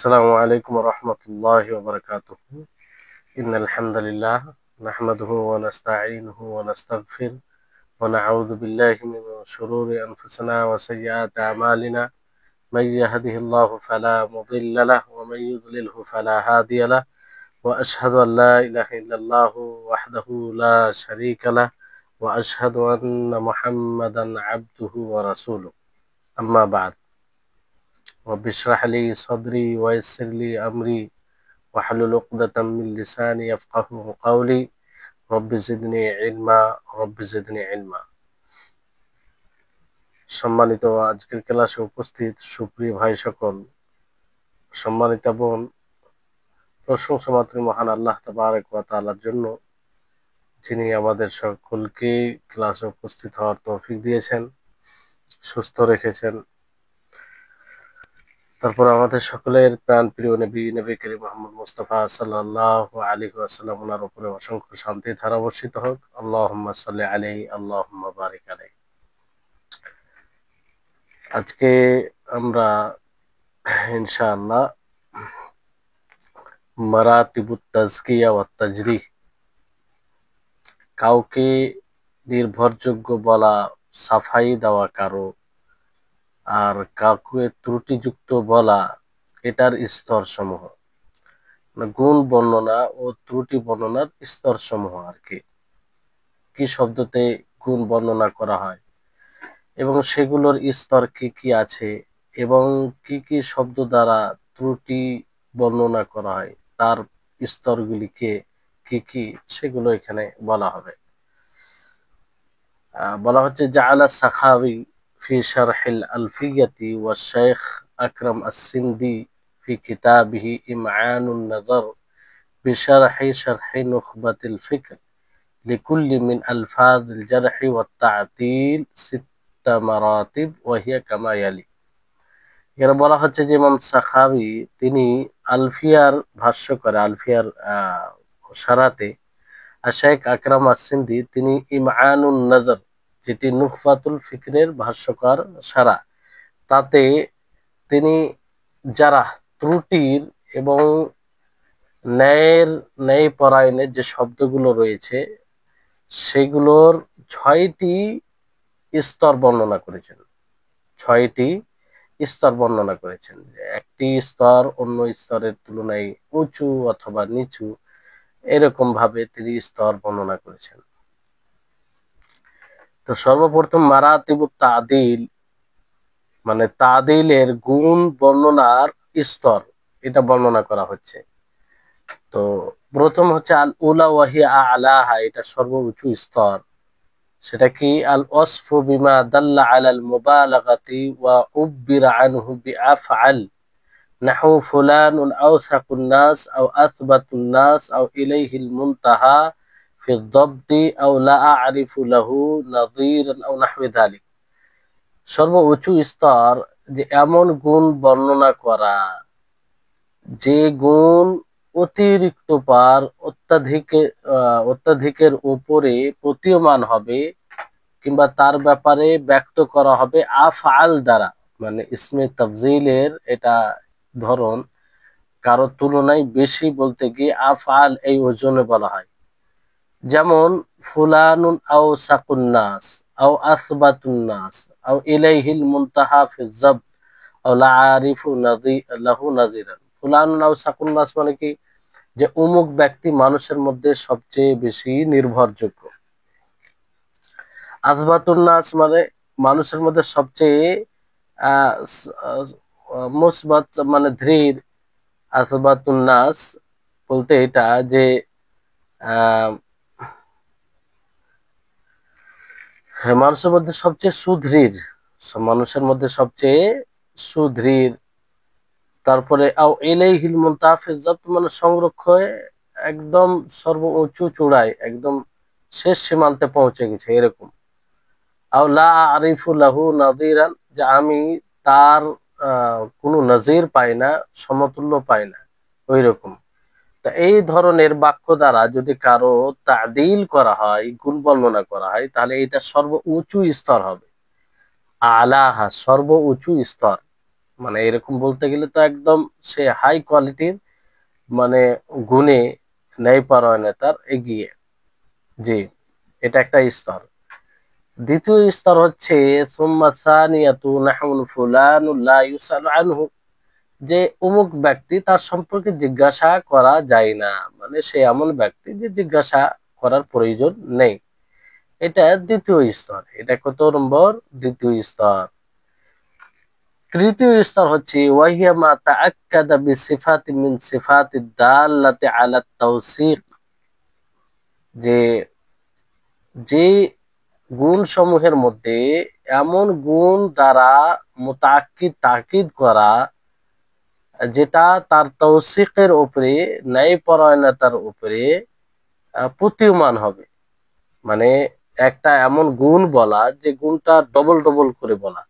السلام عليكم ورحمة الله وبركاته. إن الحمد لله نحمده ونستعينه ونستغفر ونعوذ بالله من شرور أنفسنا وسيئات أعمالنا. من يهده الله فلا مضل له ومن يضلله فلا هادي له، وأشهد أن لا إله إلا الله وحده لا شريك له، وأشهد أن محمدا عبده ورسوله. أما بعد، رب اشرح لي صدري ويسر لي أمري واحلل عقدة من লিসানি يفقهوا قولي رب زدني علما رب زدني علما। সম্মানিত আজকের ক্লাসে উপস্থিত সুপ্রিয় ভাই সকল, সম্মানিত বোন, প্রশংসা মাত্র মহান আল্লাহ তাবারক ওয়া তাআলার জন্য, যিনি আমাদের সকলকে ক্লাসে উপস্থিত হওয়ার তৌফিক দিয়েছেন, সুস্থ রেখেছেন। তারপর আমাদের সকলের প্রাণ প্রিয় নবী করিম মুহাম্মদ মুস্তাফা সাল্লাল্লাহু আলাইহি ওয়াসাল্লাম ওনার উপরে অসংখ্য শান্তি ধারা বর্ষিত হোক। আল্লাহুম্মা সাল্লি আলাইহি আল্লাহুম্মা বারিক আলাইহি। আজকে আমরা ইনশাআল্লাহ মারাতিবুত তাজকিয়া ওয়াত তাজরিহ, কাউকে নির্ভরযোগ্য বলা, সাফাই দেওয়া কারো, আর কাউকে ত্রুটিযুক্ত বলা, এটার স্তর সমূহ, গুণ বর্ণনা ও ত্রুটি বর্ণনার স্তর সমূহ আর কি শব্দতে গুণ বর্ণনা করা হয় এবং সেগুলোর স্তর কি কি আছে এবং কি শব্দ দ্বারা ত্রুটি বর্ণনা করা হয়, তার স্তরগুলিকে কি সেগুলো এখানে বলা হবে। বলা হচ্ছে জাআলা সাখাওয়ী في شرح الألفية والشيخ أكرم السندي في كتابه إمعان النظر بشرح نخبة الفكر لكل من ألفاظ الجرح والتعديل 6 مراتب وهي كما يلي। এরা বলা হচ্ছে যে ইমাম সাখাওয়ী তিনি আলফিয়ার ভাষ্য করে, আলফিয়ার শারাতে, আর শেখ আকরাম আস-সিন্দি তিনি ইমআনুন নজর, যেটি নুখবাতুল ফিকরের ভাষ্যকার সারা, তাতে তিনি যারা ত্রুটির এবং ন্যায় পরায়ণের যে শব্দগুলো রয়েছে সেগুলোর 6টি স্তর বর্ণনা করেছেন। 6টি স্তর বর্ণনা করেছেন। একটি স্তর অন্য স্তরের তুলনায় উঁচু অথবা নিচু, এরকম ভাবে তিনি স্তর বর্ণনা করেছেন। তো সর্বপ্রথম মারাতিবুত তাদিল, মানে তাদিলের গুণ বর্ণনার স্তর, এটা বর্ণনা করা হচ্ছে। তো প্রথম হচ্ছে আল উলা ওয়াহিয়া আলাহা, এটা সর্বোচ্চ স্তর। সেটা কি? আল ওয়াসফু বিমা দাল্লা আলাল মুবালাগাতি ওয়া উব্বিরা আনহু বিআফআল নাহু ফুলানুন আওসাকুন নাস আও আথবাতুন নাস আও ইলাইহিল মুনতাহা ফি দ্ববতি আও লা আ'রিফু লাহু নাযীরান আও নাহওয়া যালিক। সর্বোচ্চ স্তর যে এমন গুণ বর্ণনা করা যে গুণ অতিরিক্ত পার অত্যাধিকের উপরে প্রতীয়মান হবে কিংবা তার ব্যাপারে ব্যক্ত করা হবে আফআল দ্বারা, মানে ইসমে তাফজিলের এটা ধরন কারো তুলনায় বেশি বলতে গিয়ে আফআল এই ওজনে বলা হয়। যেমন ফুলানুন আও সাকুন নাস আও আসবাতুন নাস আও ইলাইহিল মুনতাহা ফি যাবত আও লা আরিফু লাহু নাযীরান। ফুলানুন আও সাকুন নাস মানে কি? যে অমুক ব্যক্তি মানুষের মধ্যে সবচেয়ে বেশি নির্ভরযোগ্য। আসবাতুন নাস মানে মানুষের মধ্যে সবচেয়ে মুসবাত মানে ধীর। আসবাতুন নাস বলতে এটা যে মানুষের মধ্যে সবচেয়ে সুদৃঢ়, মানুষের মধ্যে সবচেয়ে সুদৃঢ়। তারপরে আও ইলাইহিল মুনতাহা ফি যাবত মানে সংরক্ষণে একদম সর্বোচ্চ চূড়ায়, একদম শেষ সীমান্তে পৌঁছে গেছে, এরকম। আও লা আরিফু লাহু নাযীরান, যে আমি তার কোনো নজির পাই না, সমতুল্য পাই না, ওই রকম। তা এই ধরনের বাক্য দ্বারা যদি কারো তাদিল করা হয়, গুণ বর্ণনা করা হয়, তাহলে এটা সর্বোচ্চ স্তর হবে। আলাহা সর্বোচ্চ স্তর, মানে এরকম বলতে গেলে তো একদম সে হাই কোয়ালিটির, মানে গুণে ন্যায়পরায়ণতার এগিয়ে। জি, এটা একটা স্তর। দ্বিতীয় স্তর হচ্ছে সুম্মা সানিয়াতু নাহুন ফুলানুন লা ইউসালু আনহু, যে অমুক ব্যক্তি তার সম্পর্কে জিজ্ঞাসা করা যায় না, মানে সে এমন ব্যক্তি যে জিজ্ঞাসা করার প্রয়োজন নেই। এটা দ্বিতীয় স্তর। এটা কত নম্বর? দ্বিতীয় স্তর। তৃতীয় স্তর হচ্ছে ওয়াহিয়া মা তাআক্কাদা বিসিফাতিন মিন সিফাতিদ দাল্লাতি আলা তাওসীক, যে যে গুণ সমূহের মধ্যে এমন গুণ দ্বারা মুতাআক্কিদ তাকিদ করা, যেটা তার তৌসিকের উপরে, ন্যায়পরায়ণতার উপরে প্রতীয়মান হবে। মানে একটা এমন গুণ বলা যে গুণটা ডবল ডবল করে বলা,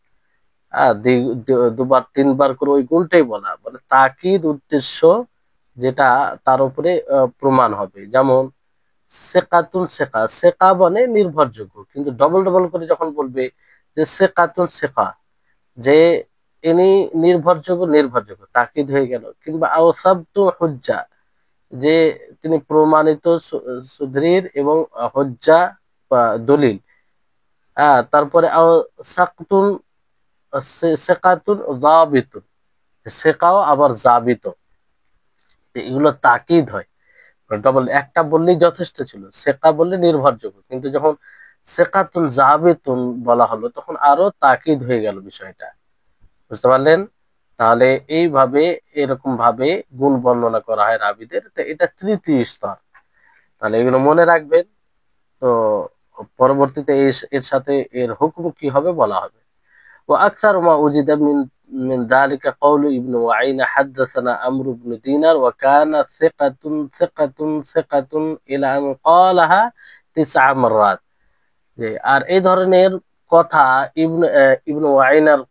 দুবার তিনবার করে ওই গুণটাই বলা, মানে তাকিদ উদ্দেশ্য যেটা তার উপরে প্রমাণ হবে। যেমন সেকাতুন সেকা, সেকা মানে নির্ভরযোগ্য, কিন্তু ডবল ডবল করে যখন বলবে যে সেকাতুন সেকা, যে ইনি নির্ভরযোগ্য, নির্ভরযোগ্য তাকিদ হয়ে গেল। কিংবা আওসাবতু হুজ্জা, যে তিনি প্রমাণিত সুদৃঢ় এবং হজ্জা বা দলিল। তারপরে সাকতুন সেকাতুন জাবিতুন, সেকাও আবার জাবিত, এগুলো তাকিদ হয়। ডবল একটা বললেই যথেষ্ট ছিল, সেকা বললে নির্ভরযোগ্য, কিন্তু যখন সেকাতুন জাবিতুন বলা হলো তখন আরো তাকিদ হয়ে গেল বিষয়টা। বুঝতে পারলেন? তাহলে এইভাবে, এরকম ভাবে গুণ বর্ণনা করা হয় রাবীদের। তো এটা তৃতীয় স্তর। তাহলে এগুলো মনে রাখবেন। তো পরবর্তীতে এর সাথে এর হুকুম কি হবে বলা হবে। وأكثر ما وجد من ذلك قول ابن وعين حدثنا عمرو بن دينار وكان ثقة ثقة ثقة إلى أن قالها 9 مرات। যে আর এই ধরনের কথা ইবনে ওয়াইনার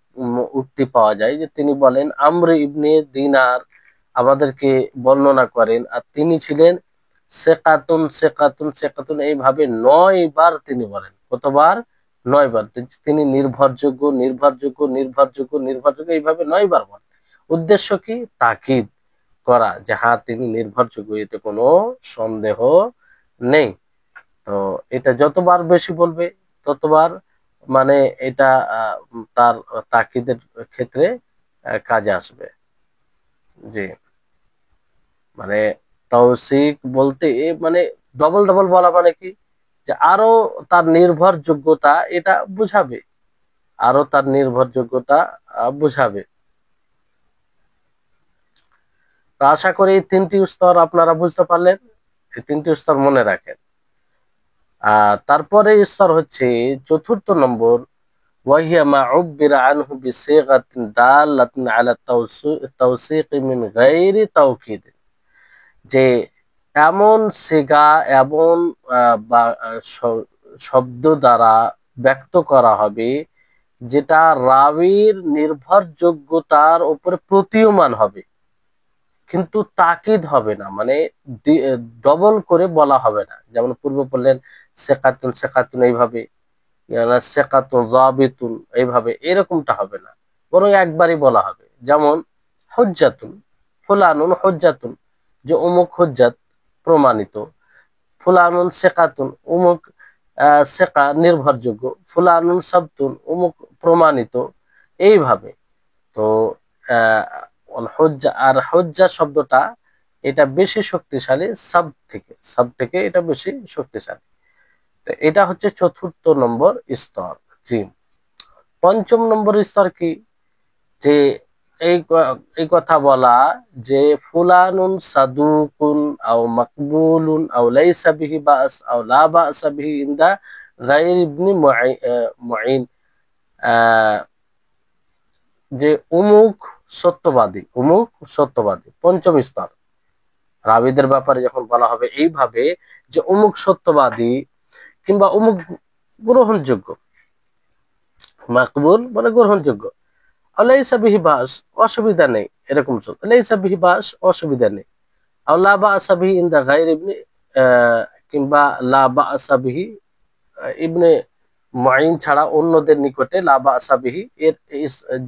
উক্তি পাওয়া যায়, যে তিনি বলেন আমর ইবনে দিনার আমাদেরকে বর্ণনা করেন, আর তিনি ছিলেন সেকাতুন সেকাতুন সেকাতুন, এইভাবে 9 বার তিনি বলেন। কতবার? 9 বার। তিনি নির্ভরযোগ্য নির্ভরযোগ্য নির্ভরযোগ্য নির্ভরযোগ্য, এইভাবে 9 বার বলেন। উদ্দেশ্য কি? তাকিদ করা যে হ্যাঁ তিনি নির্ভরযোগ্য, এতে কোনো সন্দেহ নেই। তো এটা যতবার বেশি বলবে ততবার মানে এটা তার তাকিদের ক্ষেত্রে কাজে আসবে। জি, মানে তৌসিক বলতে মানে ডবল ডবল বলা মানে কি, যে আরো তার নির্ভরযোগ্যতা এটা বুঝাবে, আরো তার নির্ভরযোগ্যতা বুঝাবে। তো আশা করি এই 3টি স্তর আপনারা বুঝতে পারলেন। এই 3টি স্তর মনে রাখেন। তারপরে স্তর হচ্ছে 4র্থ নম্বর, ওয়াহিয়া মা উব্বিরা আনহু বিসিগাতিন দাল্লাতিন আলা তাওসীক মিন গায়রি তাওকিদ, যে এমন সিগা, এমন বা শব্দ দ্বারা ব্যক্ত করা হবে যেটা রাবীর নির্ভরযোগ্যতার উপরে প্রতীয়মান হবে, কিন্তু তাকিদ হবে না, মানে ডবল করে বলা হবে না। যেমন পূর্বে বললেন সেকাতুন সেকাতুন এইভাবে, সেকাতুন জাবিতুন এইভাবে, এরকমটা হবে না, বরং একবারই বলা হবে। যেমন হুজ্জাতুন ফুলানুন হুজ্জাতুন, যে অমুক হুজ্জাত প্রমাণিত, ফুলানুন সেকাতুন অমুক সেকা নির্ভরযোগ্য, ফুলানুন সাবতুন অমুক প্রমাণিত, এইভাবে। তো হজ্জা আর হজ্জা শব্দটা এটা বেশি শক্তিশালী সাব থেকে এটা বেশি শক্তিশালী। তো এটা হচ্ছে 4র্থ নম্বর স্তর। জি, 5ম নম্বর স্তর কি? যে এই কথা বলা যে ফুলানুন সাদুকুন আও মাকবুলুন আও লাইসা বিহি বাস আও লা বাসা বিহি ইনদা গায়র ইবনে মুঈন, যে অমুক সত্যবাদী, অমুক সত্যবাদী। 5ম স্তর রাবীদের ব্যাপারে যখন বলা হবে এইভাবে, যে অমুক সত্যবাদী কিংবা অমুক গ্রহণযোগ্য, মাকবুল মানে গ্রহণযোগ্য, লাইসা বিহি বাস অসুবিধা নেই, এরকম লাইসা বিহি বাস অসুবিধা নেই, আও লা বাসা বিহি ইনদা গায়র ইবনে, কিংবা লা বাসা বিহি ইবনে মুঈন ছাড়া অন্যদের নিকটে লা বাসা বিহি, এর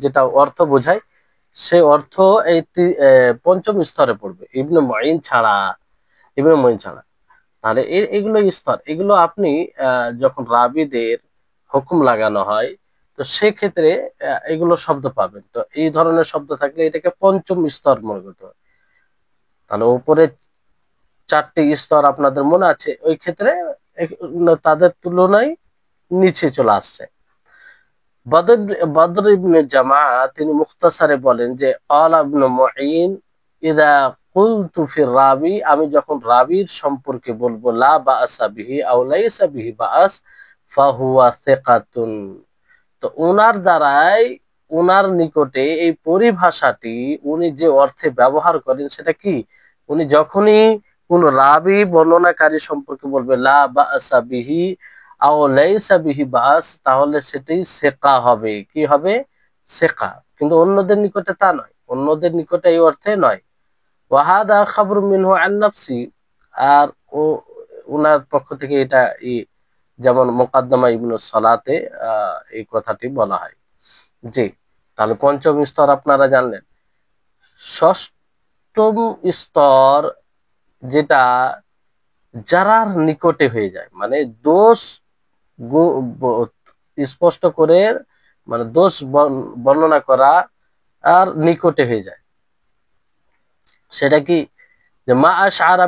যেটা অর্থ বোঝায় সে অর্থ এই পঞ্চম স্তরে পড়বে ইবনে মুঈন ছাড়া। ইবনে মুঈন ছাড়া তাহলে এগুলো স্তর, এগুলো আপনি যখন রাবিদের হুকুম লাগানো হয় তো সেক্ষেত্রে এগুলো শব্দ পাবেন। তো এই ধরনের শব্দ থাকলে এটাকে পঞ্চম স্তর মনে করতে হবে। তাহলে উপরে 4টি স্তর আপনাদের মনে আছে, ওই ক্ষেত্রে তাদের তুলনায় নিচে চলে আসছে। বদর বদর ইবনে জামা তিনি মুখতাসারে বলেন যে ক্বালা ইবনে মুঈন ইযা কুলতু ফির রাবি, আমি যখন রাবির সম্পর্কে বলবো লা বাআসা বিহি আও লাইসা বিহি বাআস ফাহুয়া সিকাতুন, তো ওনার দ্বারাই ওনার নিকটে এই পরিভাষাটি উনি যে অর্থে ব্যবহার করেন সেটা কি, উনি যখনই কোন রাবি বর্ণনাকারী সম্পর্কে বলবে লা বাআসা বিহি আও লাইসা বিহি বাস, তাহলে সেটাই সেকা হবে। কি হবে? সেকা। কিন্তু অন্যদের নিকটে তা নয়, অন্যদের নিকটে এই অর্থে নয়। ওয়াহাদা খাবরু মিনহু আন নাফসি, আর ও উনার পক্ষ থেকে এটা যেমন মুকাদ্দমা ইবনু সলাতে এই কথাটি বলা হয়। জি, তাহলে পঞ্চম স্তর আপনারা জানলেন। ষষ্ঠম স্তর যেটা যারার নিকটে হয়ে যায়, মানে দোষ স্পষ্ট করে, মানে দোষ বর্ণনা করা আর নিকটে হয়ে যায়, সেটা কি যে মা আশআরা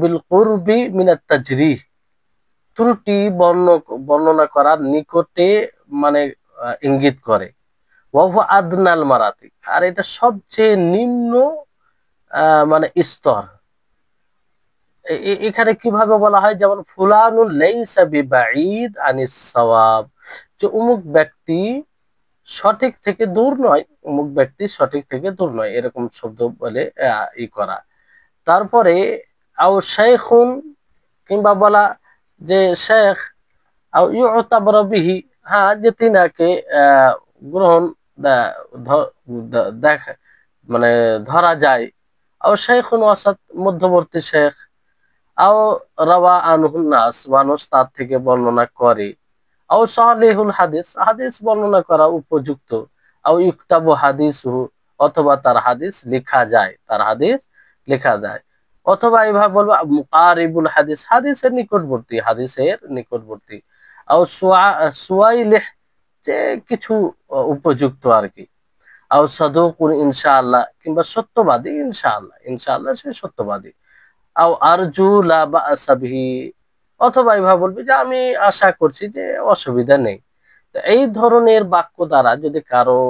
বিল কুরবি মিনাত তাজরিহ, ত্রুটি বর্ণনা করার নিকটে, মানে ইঙ্গিত করে। ওয়াহুয়া আদনাল মারাতি, আর এটা সবচেয়ে নিম্ন মানে স্তর। এখানে কিভাবে বলা হয়, যেমন ফুলানুন লাইসা বিবাঈদ আনিস সাওয়াব, যে অমুক ব্যক্তি সঠিক থেকে দূর নয়, অমুক ব্যক্তি সঠিক থেকে দূর নয়, এরকম শব্দ বলে করা। তারপরে আও শাইখুন, কিংবা বলা যে শেখ, আও ইউতাবার বিহি, হ্যাঁ যে তিনাকে গ্রহণ দেখা, মানে ধরা যায়। আও শাইখুন ওয়াসাত, মধ্যবর্তী শেখ। আও রাওয়া আনহুন নাস, মানুষ তার থেকে বর্ণনা করে। আও সালিহুল হাদিস, হাদিস বর্ণনা করা উপযুক্ত। আও ইকতাবু হাদিসহু, অথবা তার হাদিস লেখা যায়, তার হাদিস লেখা যায়। অথবা এইভাবে বলবো মুকারিবুল হাদিস, হাদিসের নিকটবর্তী, হাদিসের নিকটবর্তী। আও সুয়াইলিহ, যে কিছু উপযুক্ত আর কি। আও সাদুকুন ইনশাআল্লাহ, কিংবা সত্যবাদী ইনশাআল্লাহ, ইনশাআল্লাহ সে সত্যবাদী। আও আরজু লা বাআসা বিহি, অথবা এইভাবে বলবে যে আমি আশা করছি যে অসুবিধা নেই। তো এই ধরনের বাক্য দ্বারা যদি কারো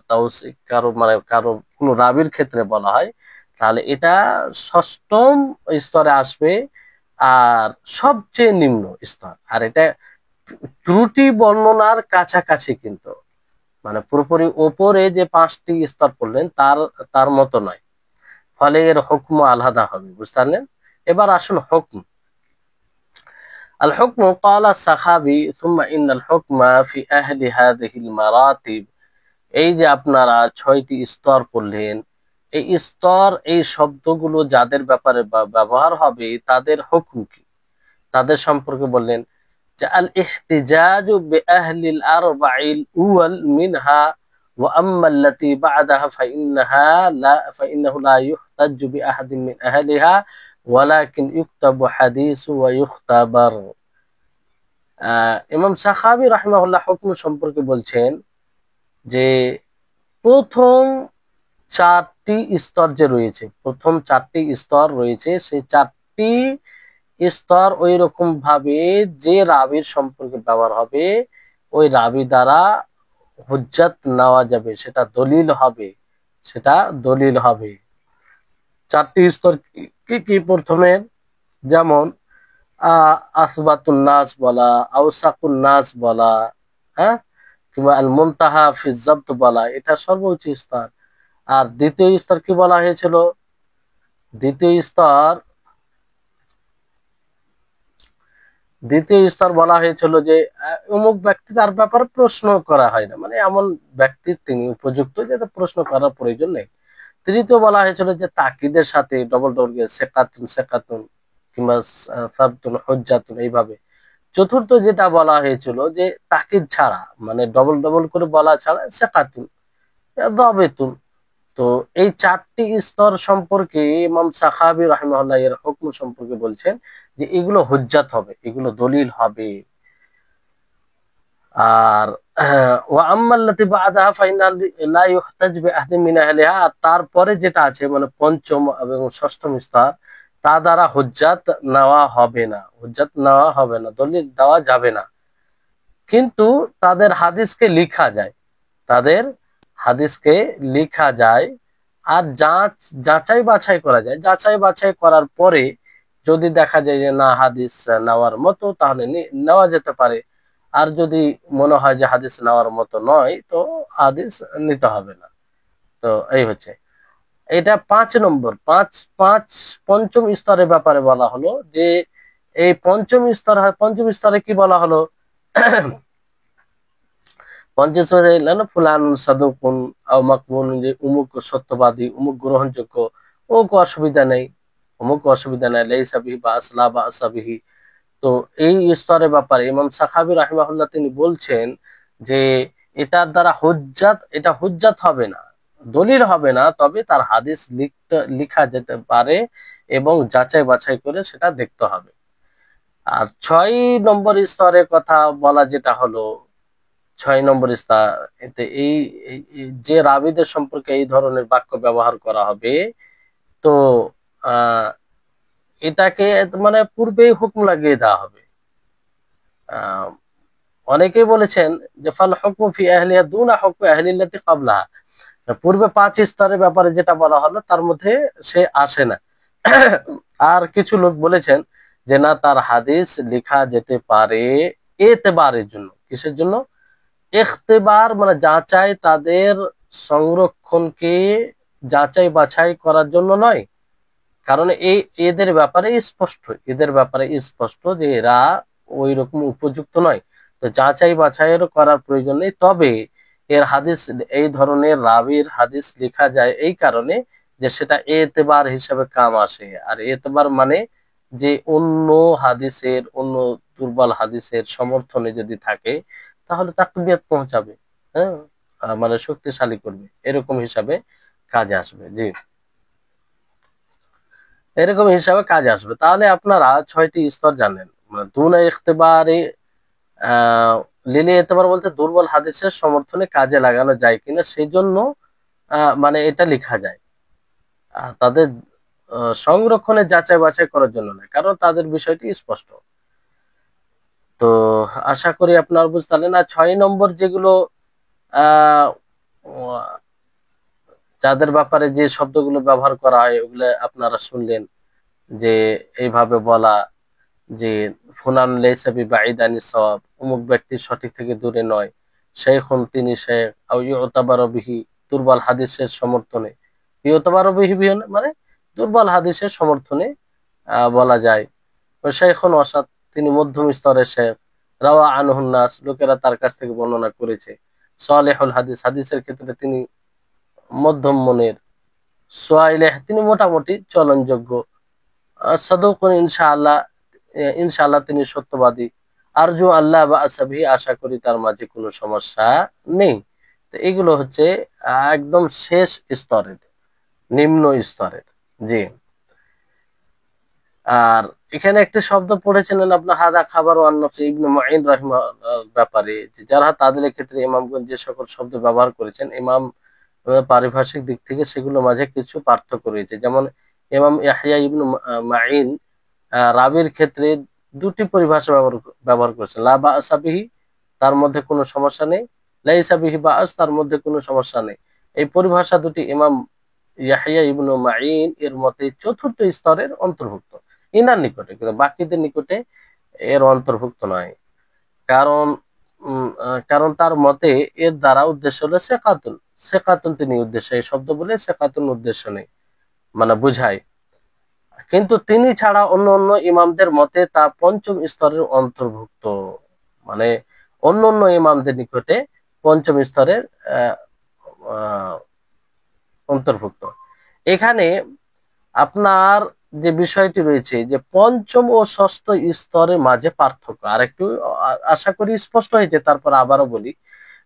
তাওসিক, কারো মানে কারো কোনো রাবির ক্ষেত্রে বলা হয়, তাহলে এটা ষষ্ঠম স্তরে আসবে, আর সবচেয়ে নিম্ন স্তর। আর এটা ত্রুটি বর্ণনার কাছাকাছি, কিন্তু মানে পুরোপুরি ওপরে যে 5টি স্তর পড়লেন তার তার মতো নয়, ফলে এর হুকম আলাদা হবে। বুঝতে পারলেন? এবার আসুন হুকম। আল হুকম ক্বালা সাখাবী সুম্মা ইন্নাল হুকমা ফি আহলি হাযিহিল মারাতিব, এই যে আপনারা 6টি স্তর পড়লেন, এই স্তর, এই শব্দগুলো যাদের ব্যাপারে ব্যবহার হবে তাদের হুকুম কি, তাদের সম্পর্কে বললেন যে আল ইহতিজাজু বিআহলিল আরবাইল উওয়াল মিনহা ওয়া আম্মা আল্লাতী বা'দাহা ফাইন্নাহু লা ইহতাজ্জু বিআহাদিন মিন আহলিহা ওয়ালাকিন ইউকতাবু হাদিসু ওয়া ইখতাবার। ইমাম সাখাবী রাহিমাহুল্লাহ হুকম সম্পর্কে বলছেন যে প্রথম 4টি স্তর যে রয়েছে, প্রথম 4টি স্তর রয়েছে, সেই 4টি স্তর ওই রকম ভাবে যে রাবির সম্পর্কে ব্যবহার হবে, ওই রাবি দ্বারা হুজ্জাত নেওয়া যাবে, সেটা দলিল হবে, সেটা দলিল হবে। 4টি স্তর কি কি? প্রথমে যেমন আসবাতুন নাস বলা, আওসাকুন নাস বলা, হ্যাঁ, কিংবা আল মুনতাহা ফি যাবত বলা, এটা সর্বোচ্চ স্তর। আর দ্বিতীয় স্তর কি বলা হয়েছিল? দ্বিতীয় স্তর বলা হয়েছিল যে অমুক ব্যক্তি, তার ব্যাপারে প্রশ্ন করা হয় না, মানে এমন ব্যক্তি তিনি উপযুক্ত যে প্রশ্ন করার প্রয়োজন নেই। তৃতীয় বলা হয়েছিল যে তাকিদের সাথে ডবল ডবল সেকাতুন সেকাতুন, কিংবা সাবতুন হুজ্জাতুন, এইভাবে। চতুর্থ যেটা বলা হয়েছিল যে তাকিদ ছাড়া, মানে ডবল ডবল করে বলা ছাড়া সেকাতুন দাবেতুন, তো এই 4টি স্তর সম্পর্কে ইমাম সাখাবী রাহিমাহুল্লাহ এর হুকম সম্পর্কে বলছেন যে এগুলো হুজ্জাত হবে, এগুলো দলিল হবে। আর ওয়া আম্মাল্লাতী বা'দাহা ফাইনাল লা ইউহতাজ বিআহদিন মিন আহলিহা, আর তারপরে যেটা আছে মানে পঞ্চম এবং ষষ্ঠম স্তর, তা দ্বারা হুজ্জাত নেওয়া হবে না, হুজ্জাত নেওয়া হবে না, দলিল দেওয়া যাবে না। কিন্তু তাদের হাদিসকে লিখা যায়, তাদের হাদিসকে লিখা যায়। আর যাচাই বাছাই করা যায়, যাচাই বাছাই করার পরে যদি দেখা যায় যে না হাদিস নেওয়ার মতো, তাহলে নেওয়া যেতে পারে। আর যদি মনে হয় যে হাদিস নেওয়ার মতো নয়, তো হাদিস নিতে হবে না। তো এই হচ্ছে এটা 5 নম্বর, পাঁচ পঞ্চম স্তরের ব্যাপারে বলা হলো যে এই পঞ্চম স্তরে কি বলা হলো? পঞ্চম স্তরে ফুলান সাদুকুন আও মাকবুন, যে উমুক সত্যবাদী, উমুক গ্রহণযোগ্য, অমুক অসুবিধা নেই, অমুক অসুবিধা নেই, লাইসা বিহি বা আসলা বা আসাবিহি। তো এই স্তরের ব্যাপারে ইমাম সাখাবী রাহিমাহুল্লাহ তিনি বলছেন যে এটার দ্বারা এটা হুজ্জাত হবে না, দলিল হবে না, তবে তার হাদিস লিখা যেতে পারে এবং যাচাই বাছাই করে সেটা দেখতে হবে। আর 6 নম্বর স্তরের কথা বলা যেটা হলো, 6 নম্বর স্তর, এতে যে রাবীদের সম্পর্কে এই ধরনের বাক্য ব্যবহার করা হবে, তো আহ এটাকে মানে পূর্বেই হুকুম লাগিয়ে দেওয়া হবে। আহ অনেকেই বলেছেন যে ফাল হুকমু ফি আহলিহা দুনা হুকমি আহলিল্লাতি ক্বাবলাহা, পূর্বে 5 স্তরের ব্যাপারে যেটা বলা হলো তার মধ্যে সে আসে না। আর কিছু লোক বলেছেন যে না, তার হাদিস লেখা যেতে পারে এতেবারের জন্য। কিসের জন্য? ইখতিবার মানে যাচাই, তাদের সংরক্ষণকে যাচাই বাছাই করার জন্য নয়। কারণ এদের ব্যাপারে স্পষ্ট যে এরা ওই রকম উপযুক্ত নয়। তো যাচাই বাছাইয়ের করার প্রয়োজন নেই, তবে এর হাদিস, এই ধরনের রাবির হাদিস লেখা যায় এই কারণে যে সেটা এতেবার হিসাবে কাম আসে। আর এতেবার মানে যে অন্য দুর্বল হাদিসের সমর্থনে যদি থাকে, তাহলে তাকবিয়াত পৌঁছাবে, হ্যাঁ, মানে শক্তিশালী করবে, এরকম হিসাবে কাজে আসবে। জি, এরকম হিসাবে কাজে আসবে। তাহলে আপনারা 6টি স্তর জানেন। মানে দুনা ইখতিবারে আহ লিলি এতেবার বলতে দুর্বল হাদিসের সমর্থনে কাজে লাগানো যায় কিনা সেই জন্য মানে এটা লেখা যায়। তাদের সংরক্ষণে যাচাই বাছাই করার জন্য না, কারণ তাদের বিষয়টি স্পষ্ট। তো আশা করি আপনারা বুঝতে পারলেন। আর 6 নম্বর যেগুলো আহ যাদের ব্যাপারে যে শব্দগুলো ব্যবহার করা হয় ওগুলো আপনারা শুনলেন, যে এইভাবে বলা যে ফুলান লাইসা বিবাঈদ আনিস সাওয়াব, অমুক ব্যক্তি সঠিক থেকে দূরে নয়, শাইখুন তিনি শেখ, আও ইউতাবারু বিহি দুর্বল হাদিসের সমর্থনে, ইউতাবারু বিহি মানে দুর্বল হাদিসের সমর্থনে বলা যায়। শাইখুন ওয়াসাত, তিনি মধ্যম স্তরের শেখ, রাওয়া আনহুন নাস, লোকেরা তার কাছ থেকে বর্ণনা করেছে, সালেহুল হাদিস, হাদিসের ক্ষেত্রে তিনি মধ্যম মনের, সোয়াইলেহ, তিনি মোটামুটি চলনযোগ্য, সাদুকুন ইনশাআল্লাহ, ইনশাআল্লাহ তিনি সত্যবাদী, আরজু আল্লাহ বা আসাবি, আশা করি তার মাঝে কোনো সমস্যা নেই। তো এগুলো হচ্ছে একদম শেষ স্তরের, নিম্ন স্তরের। জি, আর এখানে একটি শব্দ পড়েছিলেন আপনার হাদা খাবার ওয়ান্নফসি ইবনে মুঈন রাহিমাহুল্লাহর ব্যাপারে, যে যারা তাদের ক্ষেত্রে ইমামগণ যে সকল শব্দ ব্যবহার করেছেন, ইমাম পারিভাষিক দিক থেকে সেগুলোর মাঝে কিছু পার্থক্য রয়েছে। যেমন ইমাম ইয়াহইয়া ইবনে মাঈন রাবির ক্ষেত্রে 2টি পরিভাষা ব্যবহার করেছেন। লা বা'সা বিহি, তার মধ্যে কোনো সমস্যা নেই, লাইসা বিহি বা'স, তার মধ্যে কোনো সমস্যা নেই। এই পরিভাষা দুটি ইমাম ইয়াহইয়া ইবনে মাঈন এর মতে 4র্থ স্তরের অন্তর্ভুক্ত, ইনার নিকটে, কিন্তু বাকিদের নিকটে এর অন্তর্ভুক্ত নয়। কারণ কারণ তার মতে এর দ্বারা উদ্দেশ্য হলো সেকাতুন, সেকাতুন তিনি উদ্দেশ্য, এই শব্দ বলে সেকাতুন উদ্দেশ্য নেই, মানে বুঝায়। কিন্তু তিনি ছাড়া অন্য অন্য ইমামদের মতে তা 5ম স্তরের অন্তর্ভুক্ত, মানে অন্য অন্য ইমামদের নিকটে 5ম স্তরের অন্তর্ভুক্ত। এখানে আপনার যে বিষয়টি রয়েছে যে 5ম ও 6ষ্ঠ স্তরের মাঝে পার্থক্য আর একটু আশা করি স্পষ্ট হয়েছে, তারপর আবারও বলি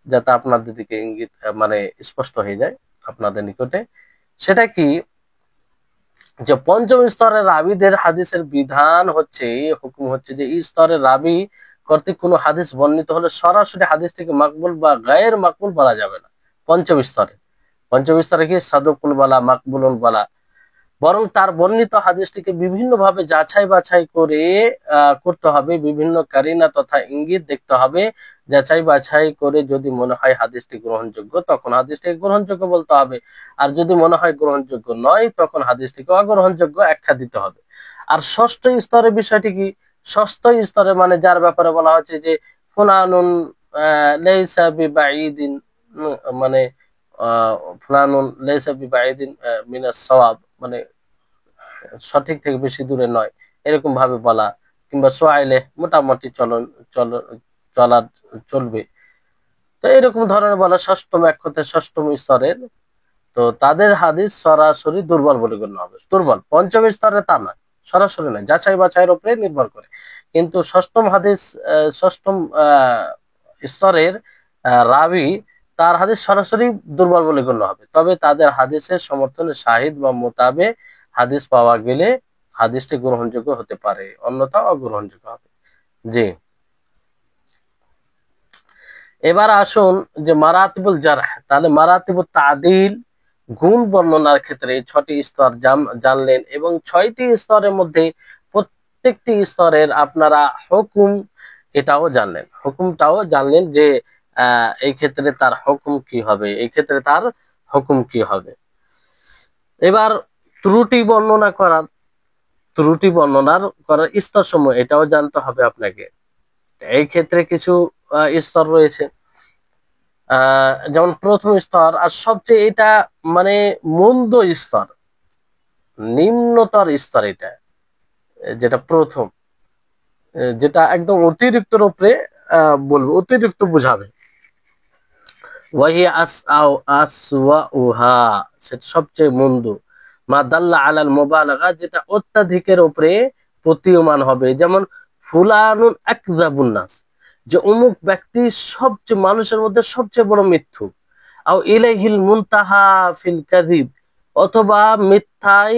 যাতে আপনাদের দিকে ইঙ্গিত মানে স্পষ্ট হয়ে যায়। আপনাদের নিকটে, সেটা কি যে পঞ্চম স্তরের রাবীদের হাদিসের বিধান হচ্ছে, হুকুম হচ্ছে যে এই স্তরের রাবী কর্তৃক কোনো হাদিস বর্ণিত হলে সরাসরি হাদিসটিকে মাকবুল বা গায়ের মাকবুল বলা যাবে না। পঞ্চম স্তরে, পঞ্চম স্তরে কি সাদুকুল বলা, মাকবুলুল বলা, বরং তার বর্ণিত হাদিসটিকে বিভিন্নভাবে যাচাই বাছাই করে করতে হবে, বিভিন্ন কারিনা তথা ইঙ্গিত দেখতে হবে, যাচাই বাছাই করে যদি মনে হয় হাদিসটি গ্রহণযোগ্য তখন হাদিসটিকে গ্রহণযোগ্য বলতে হবে, আর যদি মনে হয় গ্রহণযোগ্য নয় তখন হাদিসটিকে অগ্রহণযোগ্য আখ্যা দিতে হবে। আর ষষ্ঠ স্তরের বিষয়টি কি, ষষ্ঠ স্তরে মানে যার ব্যাপারে বলা হচ্ছে যে ফুলানুন লাইসা বিবাঈদিন, মানে ফুলানুন লাইসা বিবাঈদিন মিনাস সাওয়াব, মানে সঠিক থেকে বেশি দূরে নয়, এরকম ভাবে বলা, কিংবা সোয়াইলে মোটামুটি চলা চলবে, তো এরকম ধরনের বলা ষষ্ঠম, এক কথায় ষষ্ঠম স্তরের। তো তাদের হাদিস সরাসরি দুর্বল বলে গণ্য হবে, দুর্বল। পঞ্চম স্তরে তা নয়, সরাসরি নয়, যাচাই বাছাইয়ের উপরে নির্ভর করে। কিন্তু ষষ্ঠম হাদিস, ষষ্ঠম স্তরের রাবী, তার হাদিস সরাসরি দুর্বল বলে গণ্য হবে, তবে তাদের হাদিসের সমর্থনে শাহিদ বা মোতাবে হাদিস পাওয়া গেলে হাদিসটি গ্রহণযোগ্য হতে পারে, অন্যথা অগ্রহণযোগ্য হবে। জি, এবার আসুন যে মারাতিবুল জারহ, তাহলে মারাতিবুল তাদিল গুণ বর্ণনার ক্ষেত্রে এই 6টি স্তর জানলেন, এবং 6টি স্তরের মধ্যে প্রত্যেকটি স্তরের আপনারা হুকুম এটাও জানলেন, হুকুমটাও জানলেন যে এই ক্ষেত্রে তার হুকুম কি হবে, এই ক্ষেত্রে তার হুকুম কি হবে। এবার ত্রুটি বর্ণনা করার, ত্রুটি বর্ণনার করার স্তরসমূহ এটাও জানতে হবে আপনাকে। এই ক্ষেত্রে কিছু স্তর রয়েছে, যেমন প্রথম স্তর, আর সবচেয়ে এটা মানে মন্দ স্তর, নিম্নতর স্তর, এটা যেটা প্রথম, যেটা একদম অতিরিক্ত উপরে বলবো, অতিরিক্ত বুঝাবে, ওয়াহি আসওয়াউহা, সেটা সবচেয়ে মন্দ, মা দাল্লা আলাল মুবালাগা, যেটা অত্যাধিকের উপরে প্রতীয়মান হবে, যেমন ফুলানুন আকযাবুন নাস, যে অমুক ব্যক্তি সবচেয়ে মানুষের মধ্যে সবচেয়ে বড় মিথ্যুক, আও ইলাইহিল মুনতাহা ফিল কাযিব, অথবা মিথ্যাই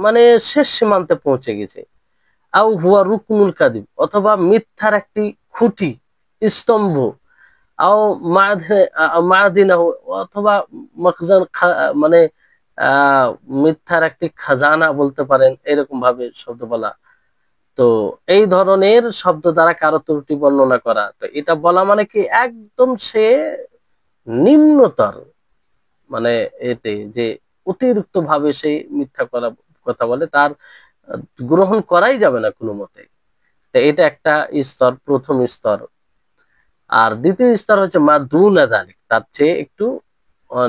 মানে শেষ সীমান্তে পৌঁছে গেছে, আও হুয়া রুকনুল কাযিব, অথবা মিথ্যার একটি খুঁটি, স্তম্ভ, আও মাদিনাহু, অথবা মখজান, মানে মিথ্যার একটি খাজানা বলতে পারেন, এরকম ভাবে শব্দ বলা। তো এই ধরনের শব্দ দ্বারা কারো ত্রুটি বর্ণনা করা, তো এটা বলা মানে কি একদম সে নিম্নতর, মানে এতে যে অতিরিক্ত ভাবে সে মিথ্যা কথা বলে, তার গ্রহণ করাই যাবে না কোনো মতে। তো এটা একটা স্তর, প্রথম স্তর। আর দ্বিতীয় স্তর হচ্ছে মা দুনা যালিক, তার চেয়ে একটু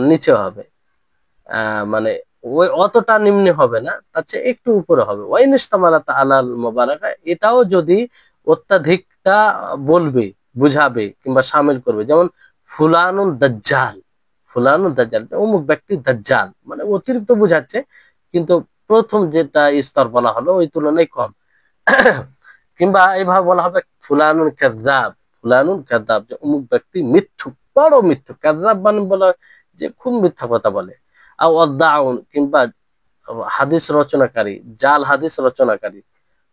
নিচে হবে, মানে ওই অতটা নিম্নে হবে না, তার চেয়ে একটু উপরে হবে। ওয়াইন ইস্তামালাত আলাল মুবালাগা, এটাও যদি অত্যাধিকটা বলবে, বুঝাবে কিংবা শামিল করবে, যেমন ফুলানুন দাজ্জাল, ফুলানুন দাজ্জাল, অমুক ব্যক্তি দাজ্জাল, মানে অতিরিক্ত বুঝাচ্ছে, কিন্তু প্রথম যেটা স্তর বলা হলো ওই তুলনায় কম। কিংবা এইভাবে বলা হবে ফুলানুন কাযযাব, ফুলানুন কাযযাব, যে অমুক ব্যক্তি মিথ্যুক, বড় মিথ্যুক, কাযযাব মানে বলা যে খুব মিথ্যা কথা বলে, আও আদাউন, কিংবা হাদিস রচনাকারী, জাল হাদিস রচনাকারী,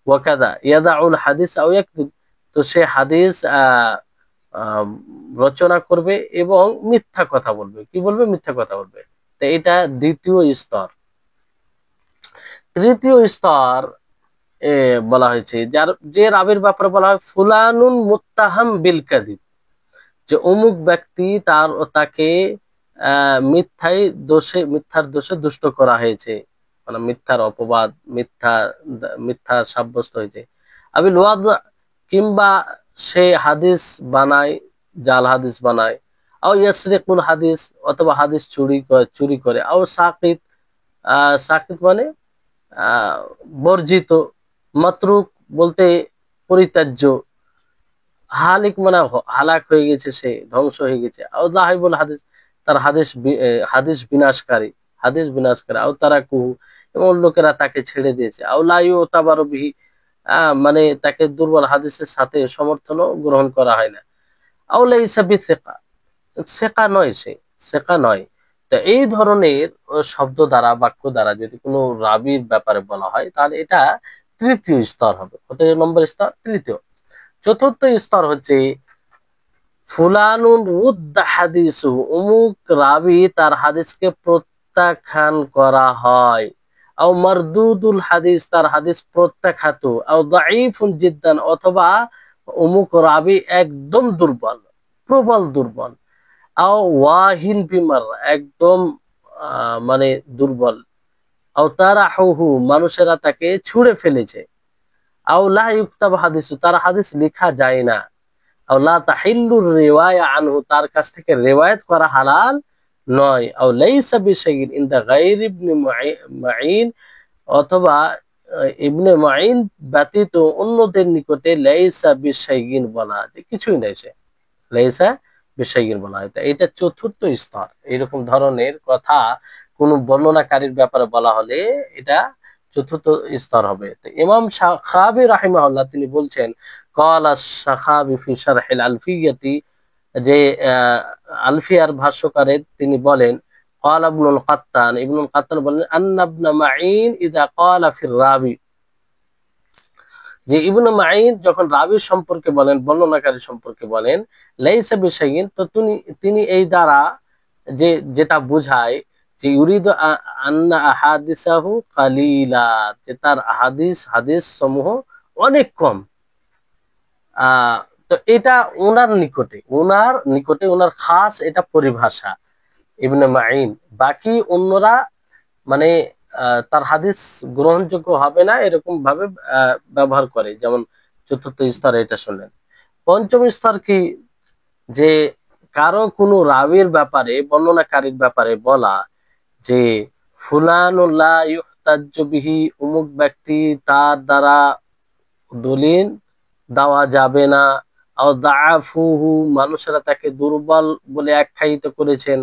ওয়াকাদা ইয়াদাউল হাদিস আও ইয়াকদিব, তো সে হাদিস রচনা করবে এবং মিথ্যা কথা বলবে, কি বলবে, মিথ্যা কথা বলবে। তো এটা দ্বিতীয় স্তর। তৃতীয় স্তর বলা হয়েছে যার, যে রাবির ব্যাপারে বলা হয় ফুলানুন মুত্তাহাম বিল কাযিব, যে অমুক ব্যক্তি তাকে মিথ্যার দোষে দুষ্ট করা হয়েছে, মানে মিথ্যার অপবাদ, মিথ্যা সাব্যস্ত হয়েছে। আবিল ওয়াদ, কিংবা সে হাদিস বানায়, জাল হাদিস বানায়, আও ইয়াসরিকুল হাদিস, অথবা হাদিস চুরি করে, আও সাকিত, সাকিত মানে বর্জিত, মাতরুক বলতে পরিত্যাজ্য, হালিক মানে হালাক হয়ে গেছে, সে ধ্বংস হয়ে গেছে, আও জাহিবুল হাদিস, তার হাদিস বিনাশকারী, হাদিস বিনাশকারী, আও তারা কুহু, এবং লোকেরা তাকে ছেড়ে দিয়েছে, আও লা ইউতাবারু বিহি, মানে তাকে দুর্বল হাদিসের সাথে সমর্থনও গ্রহণ করা হয় না, আও লাইসা বিসিকা, সেকা নয়, সে সেকা নয়, তো এই ধরনের শব্দ দ্বারা বাক্য দ্বারা যদি কোনো রাবির ব্যাপারে বলা হয় তাহলে এটা তৃতীয় স্তর হবে। কত নম্বর স্তর? তৃতীয়। চতুর্থ স্তর হচ্ছে ফুলানুন রুদ্দা হাদিসু, অমুক রাবি তার হাদিসকে প্রত্যাখ্যান করা হয়, আও মারদুদুল হাদিস, তার হাদিস প্রত্যাখ্যাত, আও দাঈফুন জিদ্দান, অথবা অমুক রাবি একদম দুর্বল, প্রবল দুর্বল, আও ওয়াহিন বিমার, একদম মানে দুর্বল, আও তারাহুহু, মানুষেরা তাকে ছুঁড়ে ফেলেছে, আও লা ইউক্তাব হাদিসু, তার হাদিস লেখা যায় না, আও লা তাহিল্লুর রিওয়ায়া আনহু, তার কাছ থেকে রিওয়ায়াত করা হালাল নয়, আও লাইসা বিশাইইন ইনদা গায়রি ইবনে মাঈন, অথবা ইবনে মাঈন ব্যতীত অন্যদের নিকটে লাইসা বিশাইইন বলা, যে কিছুই নাই, সে লাইসা বিশাইইন বলা হয়। এটা চতুর্থ স্তর। এরকম ধরনের কথা কোন বর্ণনাকারীর ব্যাপারে বলা হলে এটা চতুর্থ স্তর হবে। তো ইমাম সাখাবী রাহিমাহুল্লাহ তিনি বলছেন, ক্বালা সাখাবী ফি শারহিল আলফিয়াতি, যে আলফিয়ার ভাষ্যকারে তিনি বলেন, ক্বালা ইবনুল কাত্তান, ইবনুল কাত্তান বলেন, আন্না ইবনে মাঈন ইযা ক্বালা ফির রাবি, যে ইবনে মাঈন যখন রাবি সম্পর্কে বলেন, বর্ণনাকারী সম্পর্কে বলেন, লাইসা বিশাইইন, তো তিনি এই দ্বারা যেটা বুঝায় যে ইউরিদু আন্না আহাদিসাহু কালিলা, যে তার হাদিস সমূহ অনেক কম। তো এটা ওনার নিকটে ওনার খাস এটা পরিভাষা ইবনে মাঈন। বাকি অন্যরা মানে তার হাদিস গ্রহণযোগ্য হবে না এরকম ভাবে ব্যবহার করে। যেমন চতুর্থ স্তরে এটা শুনলেন। পঞ্চম স্তর কি, যে কারো কোনো রাবির ব্যাপারে, বর্ণনাকারীর ব্যাপারে বলা যে ফুলানুন লা ইউহতাজ্জু বিহি, অমুক ব্যক্তি তার দ্বারা দলিল দেওয়া যাবে না, আও দাআফুহু, মানুষেরা তাকে দুর্বল বলে আখ্যায়িত করেছেন,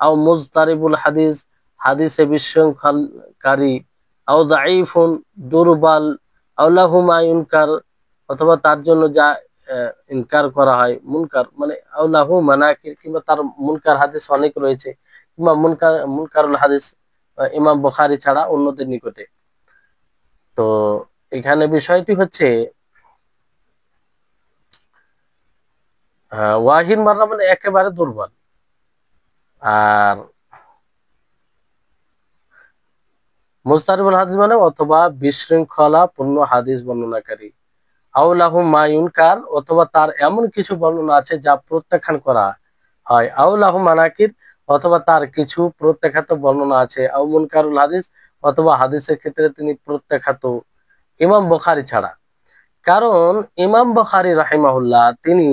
আও মুজতারিবুল হাদিস, হাদিসে বিশৃঙ্খলকারী, আও দাঈফুন, দুর্বল, আও লাহু মা ইউনকার, অথবা তার জন্য যা ইনকার করা হয়, মুনকার মানে আও লাহু মানাকির, কিংবা তার মুনকার হাদিস অনেক রয়েছে, কিংবা মুনকারুল হাদিস ইমাম বুখারী ছাড়া অন্যদের নিকটে। তো এখানে বিষয়টি হচ্ছে ওয়াহিন মাররা মানে একেবারে দুর্বল, আর মুস্তারিবুল হাদিস মানে অথবা বিশৃঙ্খলা পূর্ণ হাদিস বর্ণনাকারী, আও লাহু মা ইউনকার, অথবা তার এমন কিছু বর্ণনা আছে যা প্রত্যাখ্যান করা হয়, আও লাহু মানাকির, অথবা তার কিছু প্রত্যাখ্যাত বর্ণনা আছে, আও মুনকারুল হাদিস, অথবা হাদিসের ক্ষেত্রে তিনি প্রত্যাখ্যাত, ইমাম বুখারী ছাড়া। কারণ ইমাম বুখারী রাহিমাহুল্লাহ তিনি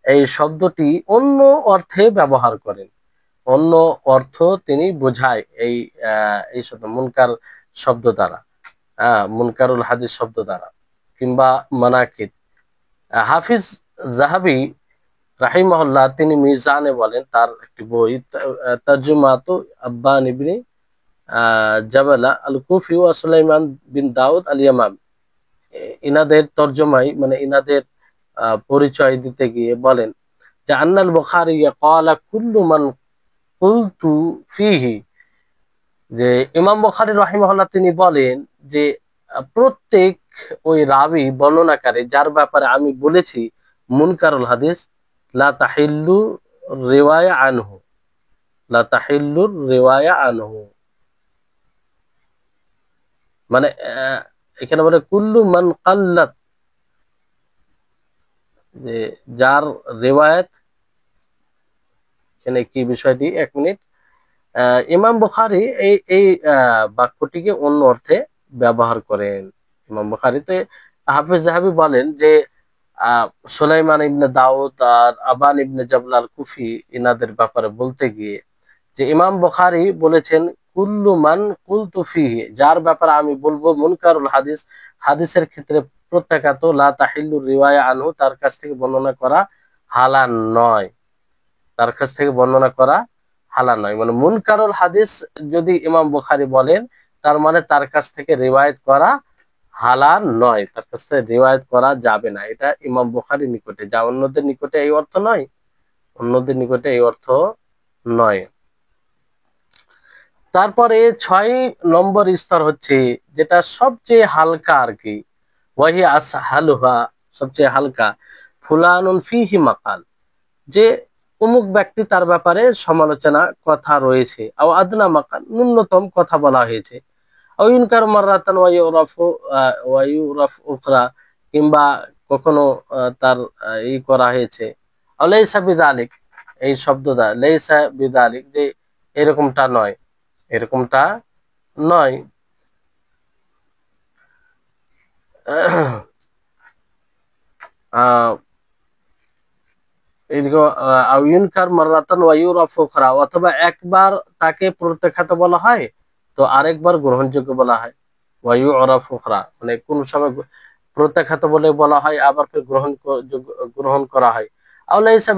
এই শব্দটি অন্য অর্থে ব্যবহার করেন, অন্য অর্থ তিনি বোঝায় এই শব্দ মুনকার শব্দ দ্বারা, মুনকারুল হাদিস শব্দ দ্বারা, কিংবা মানাকিদ। হাফিজ যাহাবী রাহিমাহুল্লাহ তিনি মিজানে বলেন, তার একটি বই তারজুমাতু আব্বান ইবনে জাবালা আল কুফি ওয়া সুলাইমান বিন দাউদ আল ইয়ামামি, ইনাদের তরজমাই মানে ইনাদের পরিচয় দিতে গিয়ে বলেন যে আন্নাল বুখারী ক্বালা কুল্লু মান কুলতু ফিহি, যে ইমাম বুখারী রাহিমাহুল্লাহ তিনি বলেন যে প্রত্যেক ওই রাবি বর্ণনাকারী যার ব্যাপারে আমি বলেছি মুনকারুল হাদিস, লা তাহিল্লু রিওয়ায়া আনহু, লা তাহিল্লু রিওয়ায়া আনহু, মানে এখানে বলে কুল্লু মান কাল্লাত, যে যার রিওয়ায়াত, এখানে কি বিষয়টি, এক মিনিট, ইমাম বুখারী এই বাক্যটিকে অন্য অর্থে ব্যবহার করেন ইমাম বুখারী। তো হাফিজ যাহাবী বলেন যে সুলাইমান ইবনে দাউদ আর আবান ইবনে জাবল আল কুফি ইনাদের ব্যাপারে বলতে গিয়ে যে ইমাম বুখারী বলেছেন কুল্লু মান কুলতু ফিহি, যার ব্যাপারে আমি বলবো মুনকারুল হাদিস, হাদিসের ক্ষেত্রে প্রত্যাখ্যাত, লা তাহিল্লু রিওয়ায়া আনহু, তার কাছ থেকে বর্ণনা করা হালাল নয়, তার কাছ থেকে বর্ণনা করা হালাল নয়। মানে মুনকারুল হাদিস যদি ইমাম বুখারী বলেন তার মানে তার কাছ থেকে রিওয়ায়াত করা হালাল নয়, তার কাছ থেকে রিওয়ায়াত করা যাবে না। এটা ইমাম বুখারীর নিকটে, যা অন্যদের নিকটে এই অর্থ নয়, অন্যদের নিকটে এই অর্থ নয়। তারপরে 6 নম্বর স্তর হচ্ছে যেটা সবচেয়ে হালকা আর কি, ওয়াহি আসহালুহা, সবচেয়ে হালকা, ফুলানুন ফিহি মাকাল, যে অমুক ব্যক্তি তার ব্যাপারে সমালোচনা কথা রয়েছে, আও আদনা মাকাল, ন্যূনতম কথা বলা হয়েছে, আও ইনকার মাররাতান ওয়া ইউরাফু ওয়া ইউরাফ উখরা, কিংবা কখনো তার ই করা হয়েছে, আও লাইসা বিযালিক, এই শব্দটা লাইসা বিযালিক, যে এরকমটা নয়, এরকমটা নয়। আহ ইউনকার মাররাতান ওয়া ইউরাফ উখরা, অথবা একবার তাকে প্রত্যাখ্যাত বলা হয় তো আরেকবার গ্রহণযোগ্য বলা হয়, ওয়া ইউরাফ উখরা, মানে কোন সময় প্রত্যাখ্যাত বলে বলা হয়, আবার ফের গ্রহণ করা হয়। আও লাইসা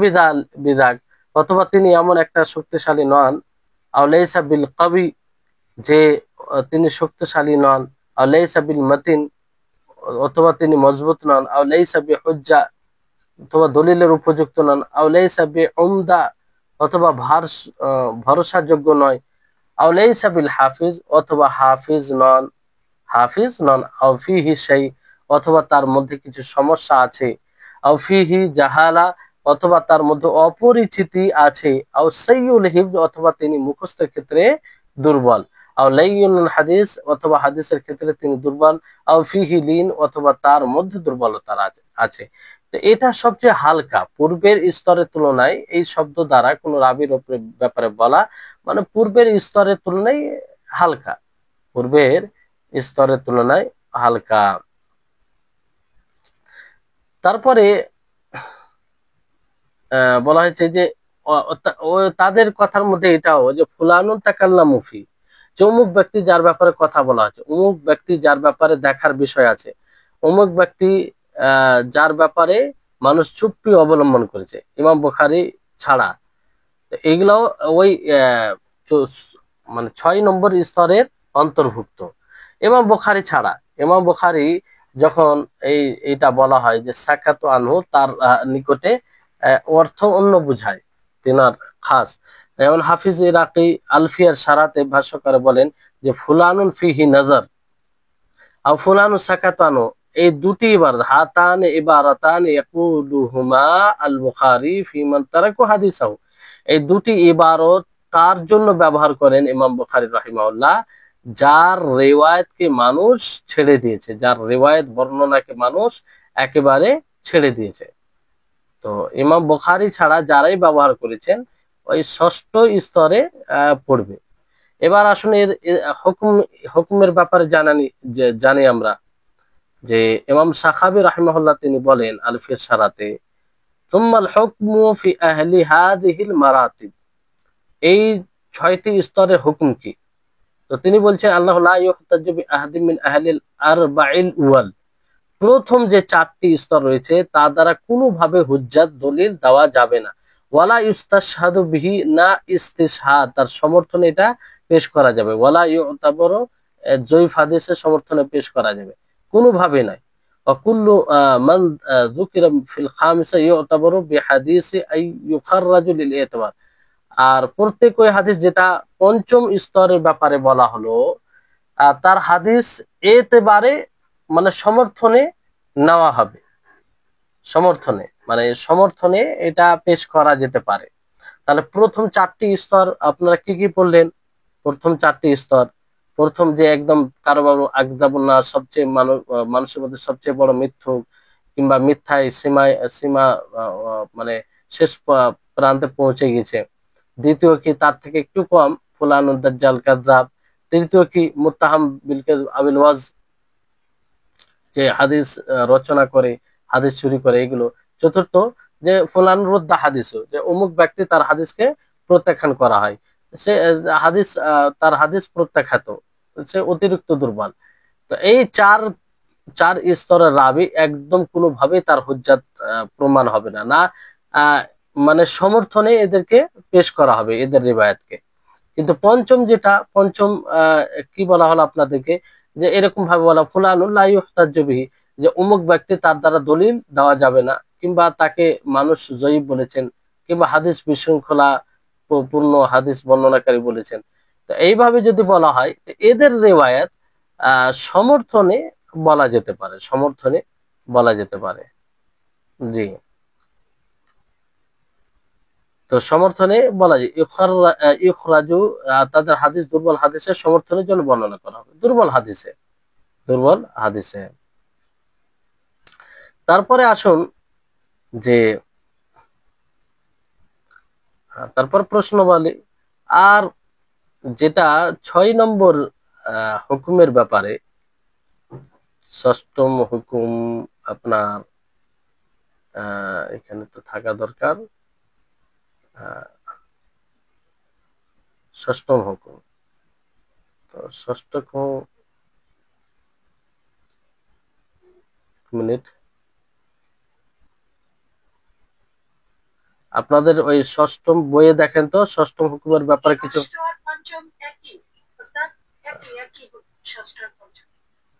বিদাক, অথবা তিনি এমন একটা শক্তিশালী নন, আও লাইসা বিল কবি, যে তিনি শক্তিশালী নন, আও লাইসা বিল মতিন, অথবা তিনি মজবুত নন, আও লাইসা বিহুজ্জা, অথবা দলিলের উপযুক্ত নন, আও লাইসা বিউমদা, অথবা ভরসাযোগ্য নয়, আও লাইসা বিল হাফিজ, অথবা হাফিজ নন, আও ফিহি শাই, অথবা তার মধ্যে কিছু সমস্যা আছে, আও ফিহি জাহালা, অথবা তার মধ্যে অপরিচিতি আছে, আও সাইয়ুল হিফজ, অথবা তিনি মুখস্থের ক্ষেত্রে দুর্বল, আও লাইয়ুল হাদিস, অথবা হাদিসের ক্ষেত্রে তিনি দুর্বল, আও ফিহি লিন, অথবা তার মধ্যে দুর্বলতা আছে। তো এটা সবচেয়ে হালকা পূর্বের স্তরের তুলনায়, এই শব্দ দ্বারা কোন রাবির ব্যাপারে বলা মানে পূর্বের স্তরের তুলনায় হালকা, পূর্বের স্তরের তুলনায় হালকা। তারপরে বলা হয়েছে যে তাদের কথার মধ্যে এটাও যে ফুলানুন তাকাল্লামু ফি, যে অমুক ব্যক্তি যার ব্যাপারে কথা বলা হচ্ছে, অমুক ব্যক্তি যার ব্যাপারে দেখার বিষয় আছে, অমুক ব্যক্তি যার ব্যাপারে মানুষ চুপ্পি অবলম্বন করেছে, ইমাম বুখারী ছাড়া। তো এগুলাও ওই মানে 6 নম্বর স্তরের অন্তর্ভুক্ত। ইমাম বুখারী ছাড়া, ইমাম বুখারী যখন এইটা বলা হয় যে সাকাতু আনহু, তার নিকটে অর্থ অন্য বুঝায়, তিনার খাস। যেমন হাফিজ ইরাকি আলফিয়ার সারাতে ভাষ্যকারে বলেন যে ফুলানুন ফিহি নজর, আর ফুলানু সাকাতু আনহু, এই দুটি ইবারত, হাতান ইবারাতান ইয়াকুলুহুমা আল বুখারী ফি মান তারাকু হাদিসাহু, এই দুটি ইবারত তার জন্য ব্যবহার করেন ইমাম বুখারী রাহিমাহুল্লাহ, যার রিওয়ায়াতকে মানুষ ছেড়ে দিয়েছে, যার রিওয়ায়াত বর্ণনাকে মানুষ একেবারে ছেড়ে দিয়েছে। তো ইমাম বুখারী ছাড়া যারাই ব্যবহার করেছেন ওই ষষ্ঠ স্তরে পড়বে। এবার আসুন এর হুকুমের ব্যাপারে জানি আমরা যে ইমাম সাখাবী রাহিমাহুল্লাহ তিনি বলেন আলফিয়ার সারাতে, সুম্মাল হুকমু ফি আহলি হাযিহিল মারাতিব, এই 6টি স্তরের হুকুম কি? তো তিনি বলছেন আল্লাহ লা ইউহতাজু বি আহাদিন মিন আহলিল আরবাইল উয়াল, প্রথম যে 4টি স্তর রয়েছে তা দ্বারা কোনোভাবে হুজ্জাত দলিল দেওয়া যাবে না, ওয়ালা ইউস্তাশহাদু বিহি, না ইস্তিশহাদ তার সমর্থনে এটা পেশ করা যাবে, ওয়ালা ইউতাবারু জয়ীফ হাদিসের সমর্থনে পেশ করা যাবে, কোনোভাবে নাই। ওয়াকুল্লু মান যুকিরা ফিল খামিসা ইউতাবারু বিহাদিসি আই ইউখাররাজু লিল ইতিবার, আর প্রত্যেক ওই হাদিস যেটা পঞ্চম স্তরের ব্যাপারে বলা হলো তার হাদিস এতেবারে মানে সমর্থনে নেওয়া হবে, সমর্থনে এটা পেশ করা যেতে পারে। তাহলে প্রথম 4টি স্তর আপনারা কি কি পড়লেন? প্রথম 4টি স্তর, প্রথম যে একদম কারো আকদাবুন্না, সবচেয়ে মানুষের মধ্যে সবচেয়ে বড় মিথ্যুক কিংবা মিথ্যায় সীমা মানে শেষ প্রান্তে পৌঁছে গেছে। দ্বিতীয় কি তার থেকে একটু কম, ফুলানুদ দাজ্জাল কাযযাব। তৃতীয় কি মুত্তাহাম বিল কাযব আবিল ওয়াজ, যে হাদিস রচনা করে, হাদিস চুরি করে, এগুলো। চতুর্থ যে ফুলান রুদ্দা হাদিস, যে অমুক ব্যক্তি তার হাদিসকে প্রত্যাখ্যান করা হয়, সে তার হাদিস প্রত্যাখ্যাত, সে অতিরিক্ত দুর্বল। তো এই চার স্তরের রাবি একদম কোনোভাবেই তার হুজ্জাত প্রমাণ হবে না, না মানে সমর্থনে এদেরকে পেশ করা হবে এদের রিবায়াতকে। কিন্তু পঞ্চম কি বলা হলো আপনাদেরকে, যে এরকম ভাবে বলা ফুলানুন লা ইউহতাজ্জু বিহি, যে অমুক ব্যক্তি তার দ্বারা দলিল দেওয়া যাবে না, কিংবা তাকে মানুষ জয়ীফ বলেছেন, কিংবা হাদিস বিশৃঙ্খলা পূর্ণ হাদিস বর্ণনাকারী বলেছেন। তো তো এইভাবে যদি বলা হয় এদের রিওয়ায়াত সমর্থনে বলা যেতে পারে, সমর্থনে বলা যেতে পারে। জি, তো সমর্থনে বলা যায় ইখরাজু, তাদের হাদিস দুর্বল হাদিসের সমর্থনের জন্য বর্ণনা করা হবে, দুর্বল হাদিসে, দুর্বল হাদিসে। তারপরে আসুন যে তারপর প্রশ্ন বলি, আর যেটা 6 নম্বর হুকুমের ব্যাপারে, ষষ্ঠম হুকুম আপনার এখানে তো থাকা দরকার, ষষ্ঠম হুকুম। তো ষষ্ঠম মিনিট, আপনাদের ওই ষষ্ঠম বইয়ে দেখেন তো ষষ্ঠম হুকুমের ব্যাপারে কিছু।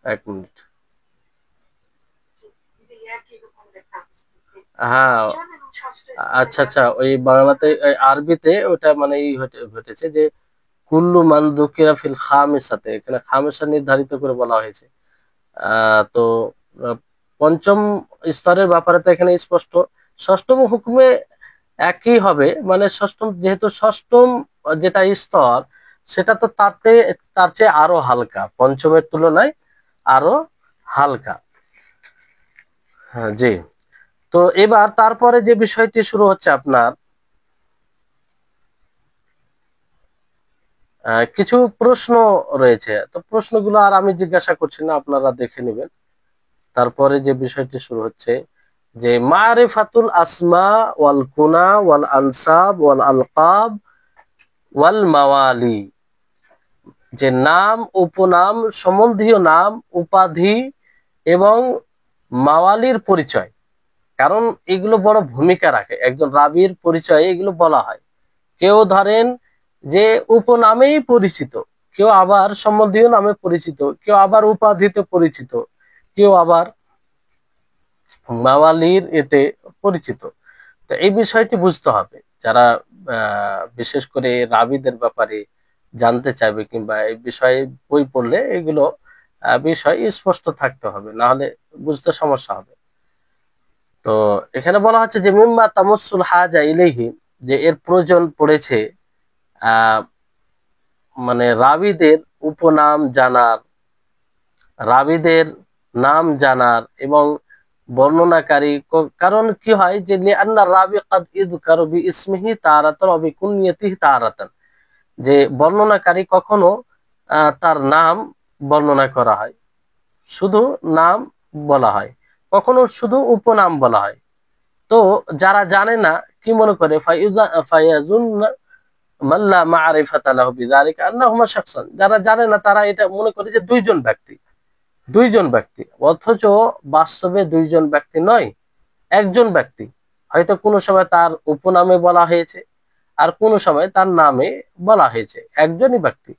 এক মিনিট, হ্যাঁ আচ্ছা আচ্ছা, ওই বাংলাতে আরবিতে ওটা মানে ঘটেছে যে কুল্লু মান যুকিরা ফিল খামিসাতে, এখানে খামিসা নির্ধারিত করে বলা হয়েছে। তো পঞ্চম স্তরের ব্যাপারে তো এখানে স্পষ্ট, ষষ্ঠম হুকুমে একই হবে, মানে ষষ্ঠম যেহেতু ষষ্ঠম যেটা স্তর সেটা তো তার চেয়ে আরো হালকা, পঞ্চমের তুলনায় আরো হালকা। হ্যাঁ জি। তো এবার তারপরে যে বিষয়টি শুরু হচ্ছে আপনার কিছু প্রশ্ন রয়েছে, তো প্রশ্নগুলো আর আমি জিজ্ঞাসা করছি না, আপনারা দেখে নেবেন। তারপরে যে বিষয়টি শুরু হচ্ছে যে মারিফাতুল আসমা ওয়াল কুনা ওয়াল আনসাব ওয়াল আলকাব ওয়াল মাওয়ালি, যে নাম, উপনাম, সম্বন্ধীয় নাম, উপাধি এবং মাওয়ালির পরিচয়, কারণ এগুলো বড় ভূমিকা রাখে একজন রাবীর পরিচয়ে, এগুলো বলা হয়। কেউ ধরেন যে উপনামেই পরিচিত, কেউ আবার সম্বন্ধীয় নামে পরিচিত, কেউ আবার উপাধিতে পরিচিত, কেউ আবার মাওয়ালির এতে পরিচিত। তো এই বিষয়টি বুঝতে হবে, যারা বিশেষ করে রাবীদের ব্যাপারে জানতে চাইবে কিংবা এই বিষয়ে বই পড়লে এগুলো বিষয় স্পষ্ট থাকতে হবে, না হলে বুঝতে সমস্যা হবে। তো এখানে বলা হচ্ছে যে মিম্মা তামাসসুল হাজা ইলাইহি, যে এর প্রয়োজন পড়েছে মানে রাবীদের উপনাম জানার, রাবীদের নাম জানার এবং বর্ণনাকারী, কারণ কি হয় যে লিআন্না রাবী ক্বাদ ইযকারু বিইসমিহি তারাতান ওয়া বিকুনিয়াতিহি তারাতান, যে বর্ণনাকারী কখনো তার নাম বর্ণনা করা হয়, শুধু নাম বলা হয়, কখনো শুধু উপনাম বলা হয়। তো যারা জানে না কি মনে করে, ফায়াজুন্না মাল্লা মারিফাতা লাহু বিযালিকা আন্নাহুমা শাখসান, যারা জানে না তারা এটা মনে করে যে দুইজন ব্যক্তি, দুইজন ব্যক্তি, অথচ বাস্তবে দুইজন ব্যক্তি নয়, একজন ব্যক্তি। হয়তো কোনো সময় তার উপনামে বলা হয়েছে আর কোনো সময় তার নামে বলা হয়েছে, একজনই ব্যক্তি।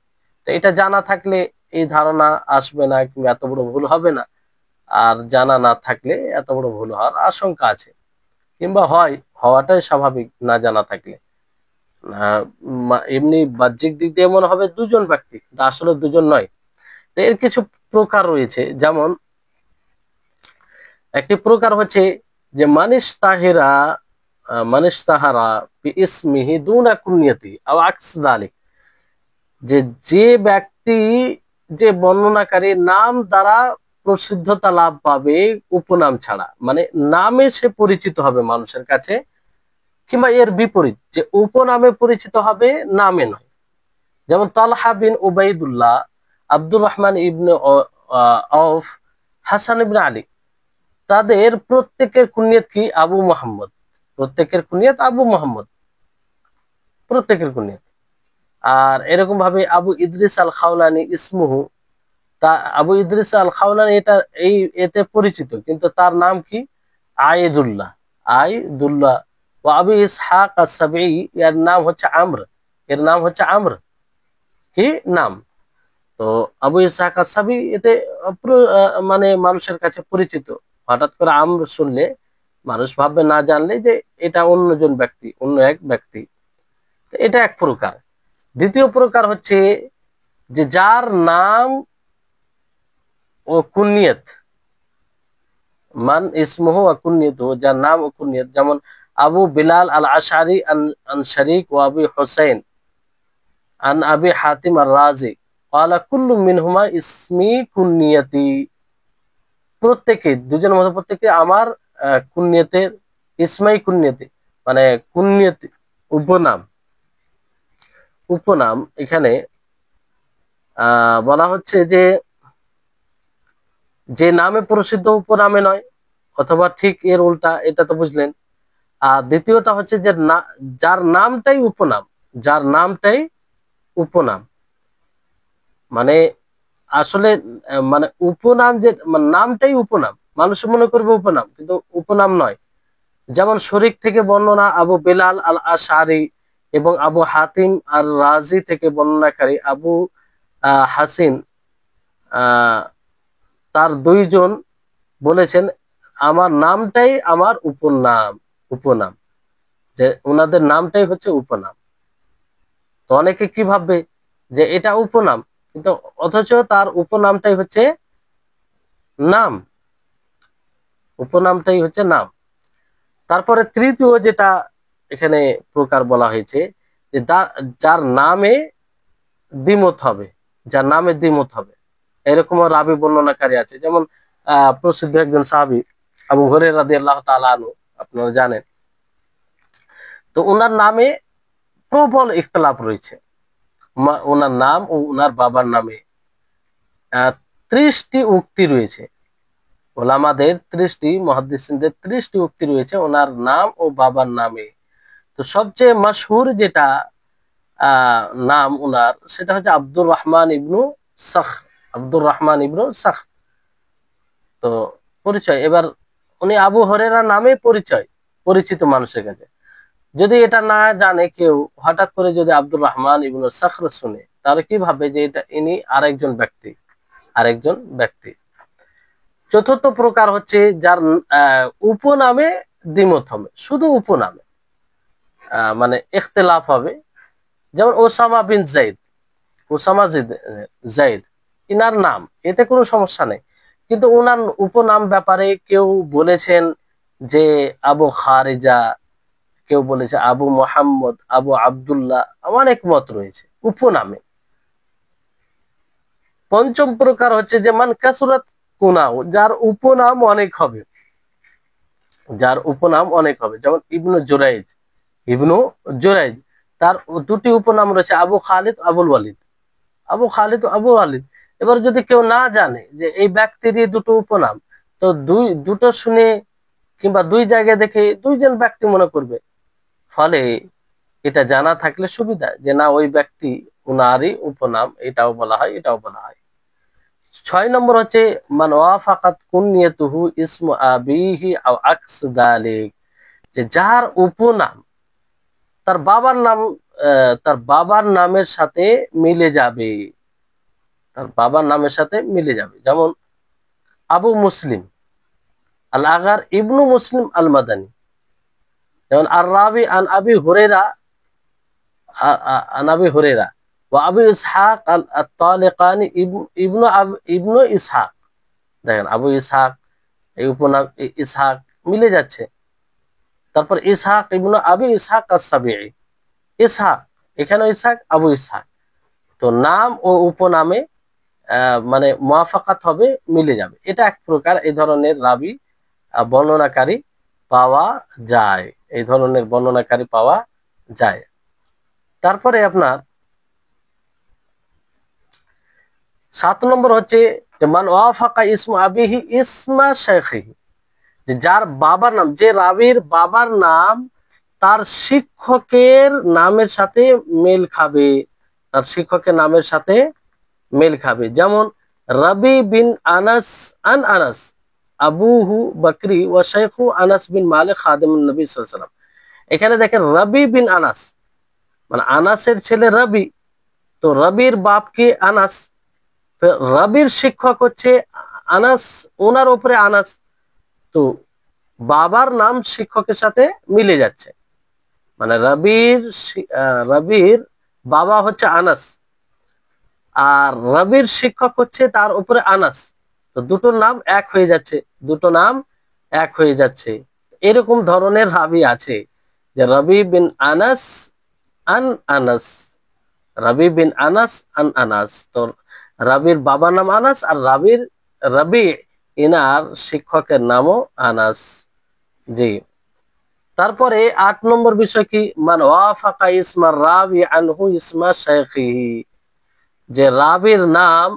তো এটা জানা থাকলে এই ধারণা আসবে না কিংবা এত বড় ভুল হবে না, আর জানা না থাকলে এত বড় ভুল হওয়ার আশঙ্কা আছে, কিংবা হওয়াটাই স্বাভাবিক না জানা থাকলে। এমনি বাহ্যিক দিক দিয়ে মনে হবে দুজন ব্যক্তি, আসলে দুজন নয়। তো এর কিছু প্রকার রয়েছে, যেমন একটি প্রকার হচ্ছে যে মানিশ তাহারা ইসমিহি দুনা কুনিয়াতি আও আকস যালিক, যে যে ব্যক্তি, যে বর্ণনাকারী নাম দ্বারা প্রসিদ্ধতা লাভ পাবে উপনাম ছাড়া, মানে নামে সে পরিচিত হবে মানুষের কাছে, কিংবা এর বিপরীত যে উপনামে পরিচিত হবে নামে নয়। যেমন তালহা বিন উবাইদুল্লাহ, আব্দুর রহমান ইবনে আউফ, হাসান ইবনে আলী, তাদের প্রত্যেকের কুনিয়ত কি আবু মোহাম্মদ, প্রত্যেকের কুনিয়ত আবু মোহাম্মদ, প্রত্যেকের কুনিয়ত। আর এরকম ভাবে আবু ইদ্রিস আল খাওলানি ইসমুহু, তা আবু ইদ্রিস আল খাওলানি এটা এতে পরিচিত, কিন্তু তার নাম কি আইদুল্লাহ, আইদুল্লাহ। ও আবু ইসহাক আস-সাবিঈ, এর নাম হচ্ছে আমর, এর নাম হচ্ছে আমর, কি নাম। তো আবু ইসহাক আস-সাবিঈ এতে মানে মানুষের কাছে পরিচিত। হঠাৎ করে আমর শুনলে মানুষ ভাববে, না জানলে, যে এটা অন্যজন ব্যক্তি, অন্য এক ব্যক্তি। এটা এক প্রকার। দ্বিতীয় প্রকার হচ্ছে যে যার নাম ও কুনিয়ত, মান ইসমুহু ওয়া কুনিয়তুহু, যার নাম ও কুনিয়ত, যেমন আবু বিলাল আল আশআরি আন শারিক ওয়া আবি হুসাইন আন আবি হাতিম আর রাজি ক্বালা কুল্লু মিনহুমা ইসমি কুনিয়তি। প্রত্যেকে, দুজনের মধ্যে প্রত্যেকে আমার কুনিয়তের, ইসমাই কুনিয়তি মানে কুনিয়তি উপনাম। উপনাম এখানে বলা হচ্ছে যে যে নামে প্রসিদ্ধ উপনামে নয়, অথবা ঠিক এর উল্টা, এটা তো বুঝলেন। আর দ্বিতীয়টা হচ্ছে যে যার নামটাই উপনাম, যার নামটাই উপনাম, মানে আসলে মানে উপনাম, যে মানে নামটাই উপনাম, মানুষ মনে করবে উপনাম কিন্তু উপনাম নয়। যেমন শরীক থেকে বর্ণনা আবু বেলাল আল আশআরি এবং আবু হাতিম আর রাজি থেকে বর্ণনাকারী আবু হাসিন, তার দুইজন বলেছেন আমার নামটাই আমার উপনাম, উপনাম, যে ওনাদের নামটাই হচ্ছে উপনাম। তো অনেকে কি ভাববে যে এটা উপনাম, কিন্তু অথচ তার উপনামটাই হচ্ছে নাম, উপনামটাই হচ্ছে নাম। তারপরে তৃতীয় যেটা এখানে প্রকার বলা হয়েছে যে যার নামে দ্বিমত হবে, যার নামে দ্বিমত হবে, এরকম রাবি বর্ণনাকারী আছে। যেমন প্রসিদ্ধ একজন সাহাবী আবু হুরায়রা রাদিয়াল্লাহু তাআলা আনহু, আপনারা জানেন। তো ওনার নামে প্রবল ইখতিলাফ রয়েছে, ওনার নাম ও ওনার বাবার নামে 30টি উক্তি রয়েছে। ওলামাদের 30টি, মুহাদ্দিসিনদের 30টি উক্তি রয়েছে ওনার নাম ও বাবার নামে। তো সবচেয়ে মশহুর যেটা নাম ওনার, সেটা হচ্ছে আব্দুর রহমান ইবনু সাখর, আব্দুর রহমান ইবনু সাখর। তো পরিচয়, এবার উনি আবু হুরায়রা নামে পরিচিত মানুষের কাছে। যদি এটা না জানে কেউ, হঠাৎ করে যদি আব্দুর রহমান ইবনু সাখর শুনে, তাহলে কি ভাবে যে এটা ইনি আরেকজন ব্যক্তি, আরেকজন ব্যক্তি। চতুর্থ প্রকার হচ্ছে যার উপনামে দ্বিমত হবে, শুধু উপনামে মানে ইখতিলাফ হবে। যেমন Osama bin Zaid, Osama Zaid, ইনার নাম, এতে কোনো সমস্যা নেই, কিন্তু ওনার উপনাম ব্যাপারে কেউ বলেছেন যে আবু খারিজা, কেউ বলেছে আবু মোহাম্মদ, আবু আব্দুল্লাহ, অনেক মত রয়েছে উপনামে। পঞ্চম প্রকার হচ্ছে যে মান কাসুরাত কুনাউ, যার উপনাম অনেক হবে, যার উপনাম অনেক হবে। যেমন ইবনু জুরাইজ, ইবনু জুরাইজ, তার দুটি উপনাম রয়েছে আবু খালিদ, আবুল ওয়ালিদ, আবু খালিদ, আবু ওয়ালিদ। এবার যদি কেউ না জানে যে এই ব্যক্তিরই দুটো উপনাম, তো দুটো শুনে কিংবা দুই জায়গায় দেখে দুইজন ব্যক্তি মনে করবে। ফলে এটা জানা থাকলে সুবিধা যে না, ওই ব্যক্তি উনারই উপনাম, এটাও বলা হয়, এটাও বলা হয়। 6 নম্বর হচ্ছে মান ওয়াফাকাত কুনিয়াতুহু ইসমু আবিহি আও আকস যালিক, যে যার উপনাম তার বাবার নাম, তার বাবার নামের সাথে মিলে যাবে, তার বাবার নামের সাথে মিলে যাবে। যেমন আবু মুসলিম আল আগার ইবনু মুসলিম আল মাদানী, যেমন আর রাবি আন আবি হুরায়রা, আন আবি হুরায়রা ওয়া আবু ইসহাক আল তালিকানি ইবনু ইসহাক। দেখেন আবু ইসহাক, এই উপনাম ইসহাক মিলে যাচ্ছে। তারপর ইসহাক ইবনু আবি ইসহাক আস-সাবিঈ, ইসহাক, এখানে ইসহাক, আবু ইসহাক। তো নাম ও উপনামে মানে মুওয়াফাকাত হবে, মিলে যাবে। এটা এক প্রকার, এই ধরনের রাবি বর্ণনাকারী পাওয়া যায়, এই ধরনের বর্ণনাকারী পাওয়া যায়। তারপরে আপনার 7 নম্বর হচ্ছে যে মান ওয়াফাকা ইসমু আবিহি ইসমা শাইখিহি, যে যার বাবার নাম, যে রাবির বাবার নাম তার শিক্ষকের নামের সাথে মেল খাবে, তার শিক্ষকের নামের সাথে মেল খাবে। যেমন রাবি বিন আনাস আন আনাস আবুহু বকরি ওয়া শাইখু আনাস বিন মালিক খাদিমুন নবী সাল্লাল্লাহু আলাইহি ওয়াসাল্লাম। এখানে দেখেন রাবি বিন আনাস, মানে আনাসের ছেলে রাবি, তো রাবির বাপ কে আনাস, রাবির শিক্ষক হচ্ছে আনাস, ওনার উপরে আনাস। তো বাবার নাম শিক্ষকের সাথে মিলে যাচ্ছে, মানে রবির বাবা হচ্ছে আনাস, আর রবির শিক্ষক হচ্ছে তার উপরে আনাস। তো দুটো নাম এক হয়ে যাচ্ছে, দুটো নাম এক হয়ে যাচ্ছে। এরকম ধরনের রাবি আছে, যে রবি বিন আনাস আন আনাস, রবি বিন আনাস আন আনাস। তো রবির বাবার নাম আনাস, আর রবি ইনার শিক্ষকের নামও আনাস। জি। তারপরে 8 নম্বর বিষয় কি, মান ওয়াফাকা ইসমার রাবি আনহু ইসমা শাইখিহি, যে রাবির নাম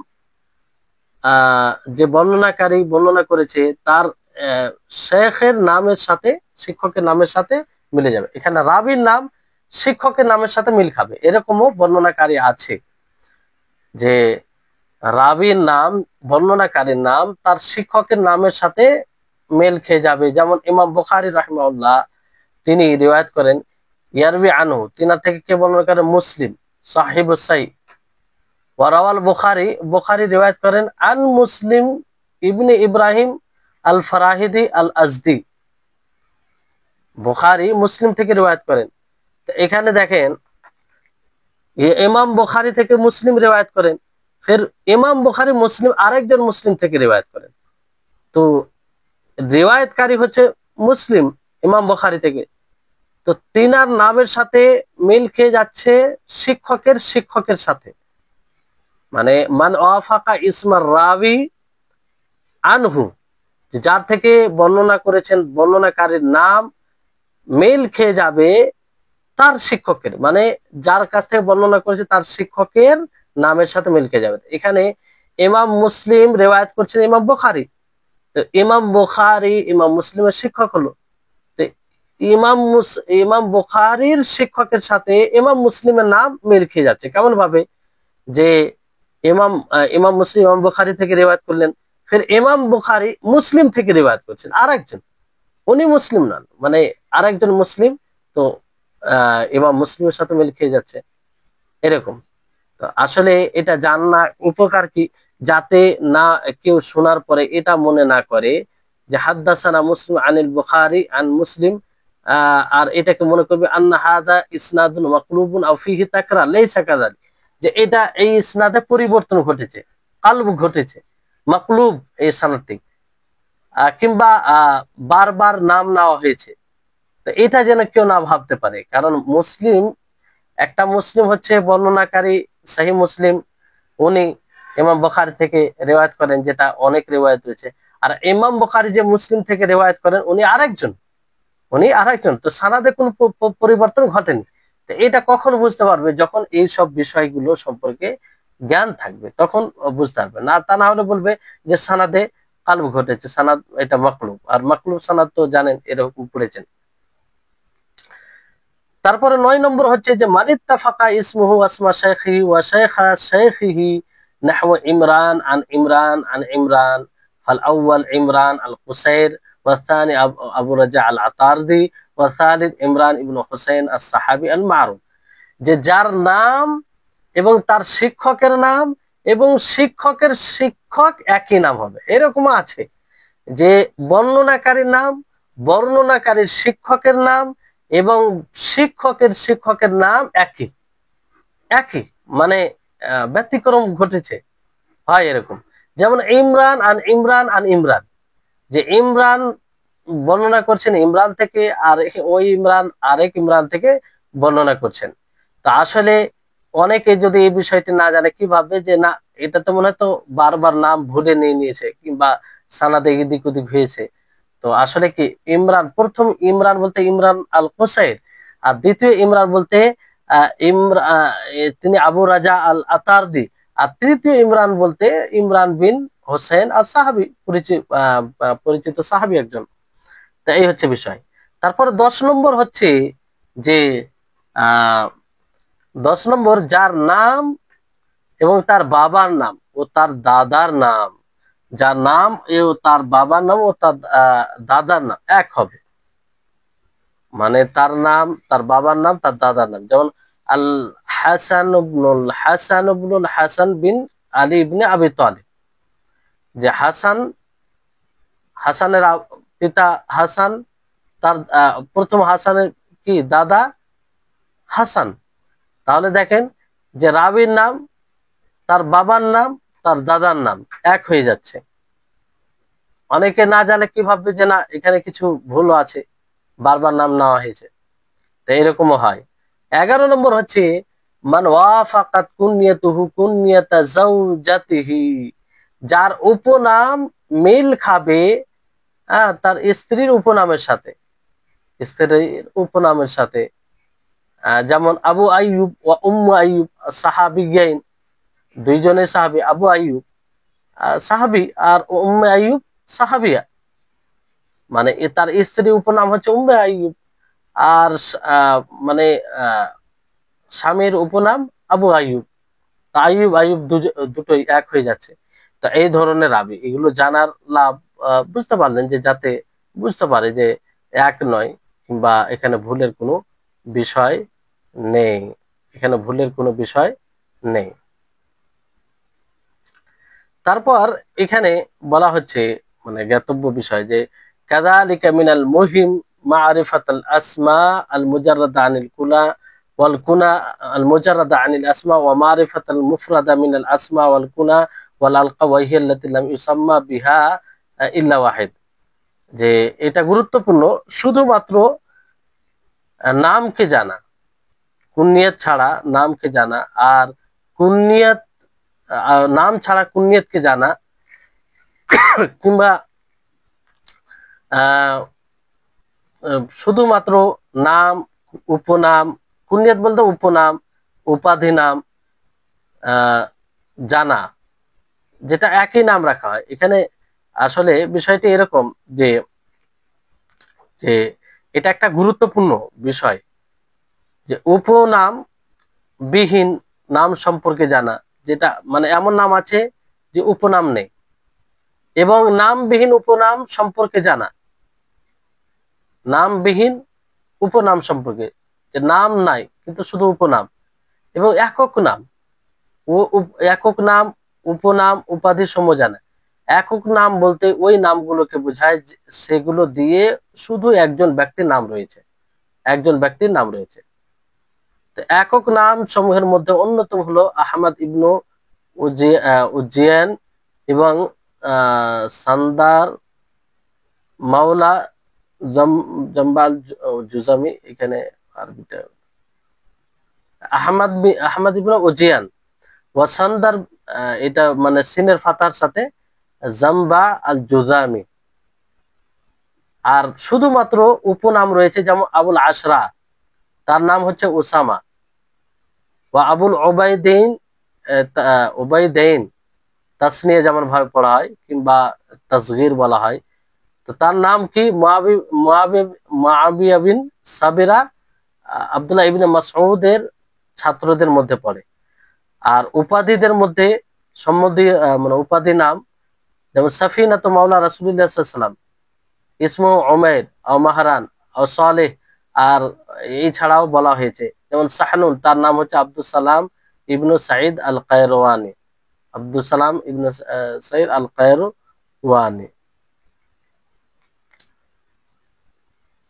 যে বর্ণনাকারী বর্ণনা করেছে তার শেখের নামের সাথে, শিক্ষকের নামের সাথে মিলে যাবে। এখানে রাবির নাম শিক্ষকের নামের সাথে মিল খাবে, এরকমও বর্ণনাকারী আছে, যে রাবির নাম, বর্ণনাকারীর নাম তার শিক্ষকের নামের সাথে মেল খেয়ে যাবে। যেমন ইমাম বুখারী রাহিমাহুল্লাহ তিনি রিওয়ায়াত করেন, ইয়ারবি আনহু, তিনার থেকে কে বর্ণনা করেন, মুসলিম সাহিবুস সাহিহ। ওয়ারাওয়াল বুখারী, বুখারী রিওয়ায়াত করেন আন মুসলিম ইবনে ইব্রাহিম আল ফারাহিদি আল আজদি। বুখারী মুসলিম থেকে রিওয়ায়াত করেন। তো এখানে দেখেন, ইমাম বুখারী থেকে মুসলিম রিওয়ায়াত করেন, ফের ইমাম বুখারী মুসলিম আরেকজন মুসলিম থেকে রিওয়ায়াত করেন। তো রিওয়ায়াতকারী হচ্ছে মুসলিম ইমাম বুখারী থেকে, তো তিনার নামের সাথে মিল খেয়ে যাচ্ছে শিক্ষকের শিক্ষকের সাথে। মানে মান ওয়াফাকা ইসমার রাবি আনহু, যার থেকে বর্ণনা করেছেন বর্ণনাকারীর নাম মেল খেয়ে যাবে তার শিক্ষকের, মানে যার কাছ থেকে বর্ণনা করেছে তার শিক্ষকের নামের সাথে মিল খেয়ে যাবে। এখানে ইমাম মুসলিম রেওয়ায়াত করছেন ইমাম বুখারী, তো ইমাম বুখারী ইমাম মুসলিমের শিক্ষক হলো। তো ইমাম বুখারীর শিক্ষকের সাথে ইমাম মুসলিমের নাম মিল খেয়ে যাচ্ছে। কেমন ভাবে, যে ইমাম মুসলিম ইমাম বুখারী থেকে রিওয়ায়াত করলেন, ফির ইমাম বুখারী মুসলিম থেকে রিওয়ায়াত করছেন আরেকজন, উনি মুসলিম নন, মানে আরেকজন মুসলিম, তো ইমাম মুসলিমের সাথে মিল খেয়ে যাচ্ছে, এরকম। তো আসলে এটা জানা উপকার কি, যাতে না কেউ শোনার পরে এটা মনে না করে যে হাদ্দাসানা মুসলিম আনিল বুখারী আন মুসলিম, আর এটাকে মনে করবে আন্না হাদা ইসনাদুন মাকলুবুন আও ফিহি তাকরার, লাইসা কাযালিক, যে এটা এই ইসনাদে পরিবর্তন ঘটেছে, কালব ঘটেছে, মাকলুব এই সনদটি, কিংবা বারবার নাম নেওয়া হয়েছে। তো এটা যেন কেউ না ভাবতে পারে, কারণ মুসলিম, একটা মুসলিম হচ্ছে বর্ণনাকারী সহিহ মুসলিম, উনি ইমাম বুখারী থেকে রিওয়ায়াত করেন, যেটা অনেক রিওয়ায়াত রয়েছে। আর ইমাম বুখারী যে মুসলিম থেকে রিওয়ায়াত করেন উনি আরেকজন, তো সানাদে কোনো পরিবর্তন ঘটেনি। তো এটা কখন বুঝতে পারবে, যখন এই সব বিষয়গুলো সম্পর্কে জ্ঞান থাকবে, তখন বুঝতে পারবে। না তা না হলে বলবে যে সানাদে কালব ঘটেছে, সানাদ এটা মাকলুব, আর মাকলুব সানাদ তো জানেন এরকম পড়েছেন। তারপরে 9 নম্বর হচ্ছে যে মানিত্তাফাকা ইসমুহু আসমা শাইখিহি ওয়া শাইখা শাইখিহি নাহওয়া ইমরান আন ইমরান ফাল আউয়াল ইমরান আল কুসাইর ওয়া থানি আবু রাজা আল আতারদি ওয়া থালিথ ইমরান ইবনে হুসাইন আস-সাহাবী আল মারুফ, যে যার নাম এবং তার শিক্ষকের নাম এবং শিক্ষকের শিক্ষক একই নাম হবে, এরকম আছে যে বর্ণনাকারীর নাম, বর্ণনাকারীর শিক্ষকের নাম এবং শিক্ষকের শিক্ষকের নাম একই একই, মানে ব্যতিক্রম ঘটেছে, হয় এরকম। যেমন ইমরান আন ইমরান, যে ইমরান বর্ণনা করছেন ইমরান থেকে, আর ওই ইমরান আরেক ইমরান থেকে বর্ণনা করছেন। তো আসলে অনেকে যদি এই বিষয়টি না জানে, কি ভাববে যে না, এটা তো মনে হয় তো বারবার নাম ভুলে নিয়ে নিয়েছে, কিংবা সানাদে এদিক ওদিক হয়েছে। তো আসলে কি, প্রথম ইমরান বলতে ইমরান আল কুসাইর, আর দ্বিতীয় ইমরান বলতে তিনি আবু রাজা আল আতারদি, আর তৃতীয় ইমরান বলতে ইমরান বিন হোসেন আর সাহাবি, পরিচিত সাহাবি একজন। তো এই হচ্ছে বিষয়। তারপরে 10 নম্বর হচ্ছে যে আহ 10 নম্বর, যার নাম এবং তার বাবার নাম ও তার দাদার নাম, যার নাম ও তার বাবার নাম ও তার দাদার নাম এক হবে, মানে তার নাম, তার বাবার নাম, তার দাদার নাম। যেমন আল হাসান হাসান বিন আলী ইবনে আবি তালিব, যে হাসানের পিতা হাসান, তার প্রথম হাসানের কি দাদা হাসান। তাহলে দেখেন যে রাবির নাম, তার বাবার নাম, তার দাদার নাম এক হয়ে যাচ্ছে। অনেকে না জানে কি ভাববে যে না এখানে কিছু ভুল আছে, বারবার নাম নেওয়া হয়েছে, তো এরকমও হয়। 11 নম্বর হচ্ছে মান ওয়াফাকাত কুনিয়াতুহু কুনিয়াতা জাওজাতিহি, যার উপনাম মিল খাবে তার স্ত্রীর উপনামের সাথে, স্ত্রীর উপনামের সাথে। যেমন আবু আইয়ুব ওয়া উম্মু আইয়ুব সাহাবিয়াইন, দুইজনে সাহাবী, আবু আইয়ুব সাহাবী আর উম্মে আইয়ুব সাহাবিয়া, মানে তার স্ত্রী উপনাম হচ্ছে উম্মে আইয়ুব, আর মানে আহ, স্বামীর উপনাম আবু আইয়ুব। তা আইয়ুব আইয়ুব দুটোই এক হয়ে যাচ্ছে। তো এই ধরনের রাবি, এগুলো জানার লাভ, বুঝতে পারলেন যে যাতে বুঝতে পারে যে এক নয়, কিংবা এখানে ভুলের কোনো বিষয় নেই, এখানে ভুলের কোনো বিষয় নেই। তারপর এখানে বলা হচ্ছে মানে জ্ঞাতব্য বিষয় যে কাযালিকা মিনাল মুহিম মা'রিফাতুল আসমা আল মুজাররাদা আনিল কুনা ওয়াল কুনা আল মুজাররাদা আনিল আসমা ওয়া মা'রিফাতুল মুফরাদা মিনাল আসমা ওয়াল কুনা ওয়াল আলকাব ওয়া হিয়া আল্লাতী লাম ইউসাম্মা বিহা ইল্লা ওয়াহিদ। যে এটা গুরুত্বপূর্ণ শুধুমাত্র নামকে জানা, কুনিয়াত ছাড়া নামকে জানা, আর কুনিয়াত নাম ছাড়া কুনিয়াতকে জানা, কিংবা শুধুমাত্র নাম, উপনাম, কুনিয়াত বলতে উপনাম, উপাধি নাম জানা, যেটা একই নাম রাখা হয়। এখানে আসলে বিষয়টি এরকম যে যে এটা একটা গুরুত্বপূর্ণ বিষয় যে উপনাম বিহীন নাম সম্পর্কে জানা, যেটা মানে এমন নাম আছে যে উপনাম নেই, এবং নামবিহীন উপনাম সম্পর্কে জানা, নামবিহীন উপনাম সম্পর্কে, যে নাম নাই কিন্তু শুধু উপনাম, এবং একক নাম ও একক নাম, উপনাম, উপাধি সমূহ জানা। একক নাম বলতে ওই নামগুলোকে বোঝায় সেগুলো দিয়ে শুধু একজন ব্যক্তির নাম রয়েছে, একজন ব্যক্তির নাম রয়েছে। তো একক নাম সমূহের মধ্যে অন্যতম হলো আহমদ ইবনু উজিয়ান এবং সান্দার মাওলা জাম্বাল জুজামি। এখানে আরবিটা আহমদ ইবনে উজিয়ান ওয়াসান্দার, এটা মানে সিনের ফাতার সাথে জাম্বা আল জুজামি। আর শুধুমাত্র উপনাম রয়েছে যেমন আবুল আশরা, তার নাম হচ্ছে ওসামা, ওয়া আবুল ওবাইদাইন তাসনিয়া যেমন ভাবে পড়া হয় কিংবা তাসগীর বলা হয়। তো তার নাম কি মুআবিয়া বিন সাবিরা, আব্দুল্লাহ ইবনে মাসউদের ছাত্রদের মধ্যে পড়ে। আর উপাধিদের মধ্যে সম্বন্ধীয় মানে উপাধি নাম যেমন সাফিনাতু মাওলা রাসূলুল্লাহ সাল্লাল্লাহু আলাইহি ওয়াসাল্লাম, ইসমু উমাইর ও মাহরান ও সালেহ। আর এই ছাড়াও বলা হয়েছে যেমন সাহনুন, তার নাম হচ্ছে আব্দুস সালাম ইবনু সাঈদ আল কায়রওয়ানি, আব্দুস সালাম ইবনু সাঈদ আল কায়রওয়ানি।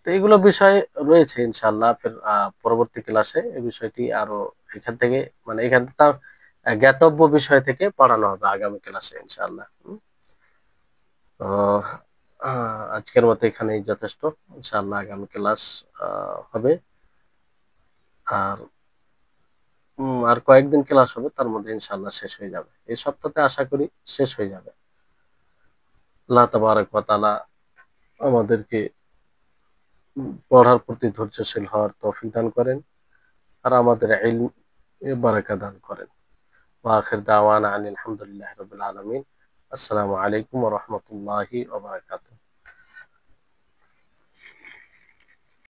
তো এগুলো বিষয় রয়েছে ইনশাআল্লাহ, ফের পরবর্তী ক্লাসে এই বিষয়টি আরো এখান থেকে মানে এখান থেকে তার জ্ঞাতব্য বিষয় থেকে পড়ানো হবে আগামী ক্লাসে ইনশাআল্লাহ। তো আজকের মতো এখানেই যথেষ্ট, ইনশাআল্লাহ আগামী ক্লাস হবে। আর আর কয়েকদিন ক্লাস হবে, তার মধ্যে ইনশাআল্লাহ শেষ হয়ে যাবে, এই সপ্তাহে আশা করি শেষ হয়ে যাবে। আল্লাহ তাবারক ওয়া তাআলা আমাদেরকে পড়ার প্রতি ধৈর্যশীল হওয়ার তৌফিক দান করেন, আর আমাদের ইলম বারাকা দান করেন। ওয়া আখির দাওয়ানা আনিল হামদুলিল্লাহি রাব্বিল আলামিন। আসসালামু আলাইকুম ওয়া রাহমাতুল্লাহি ওয়া বারাকাতুহু।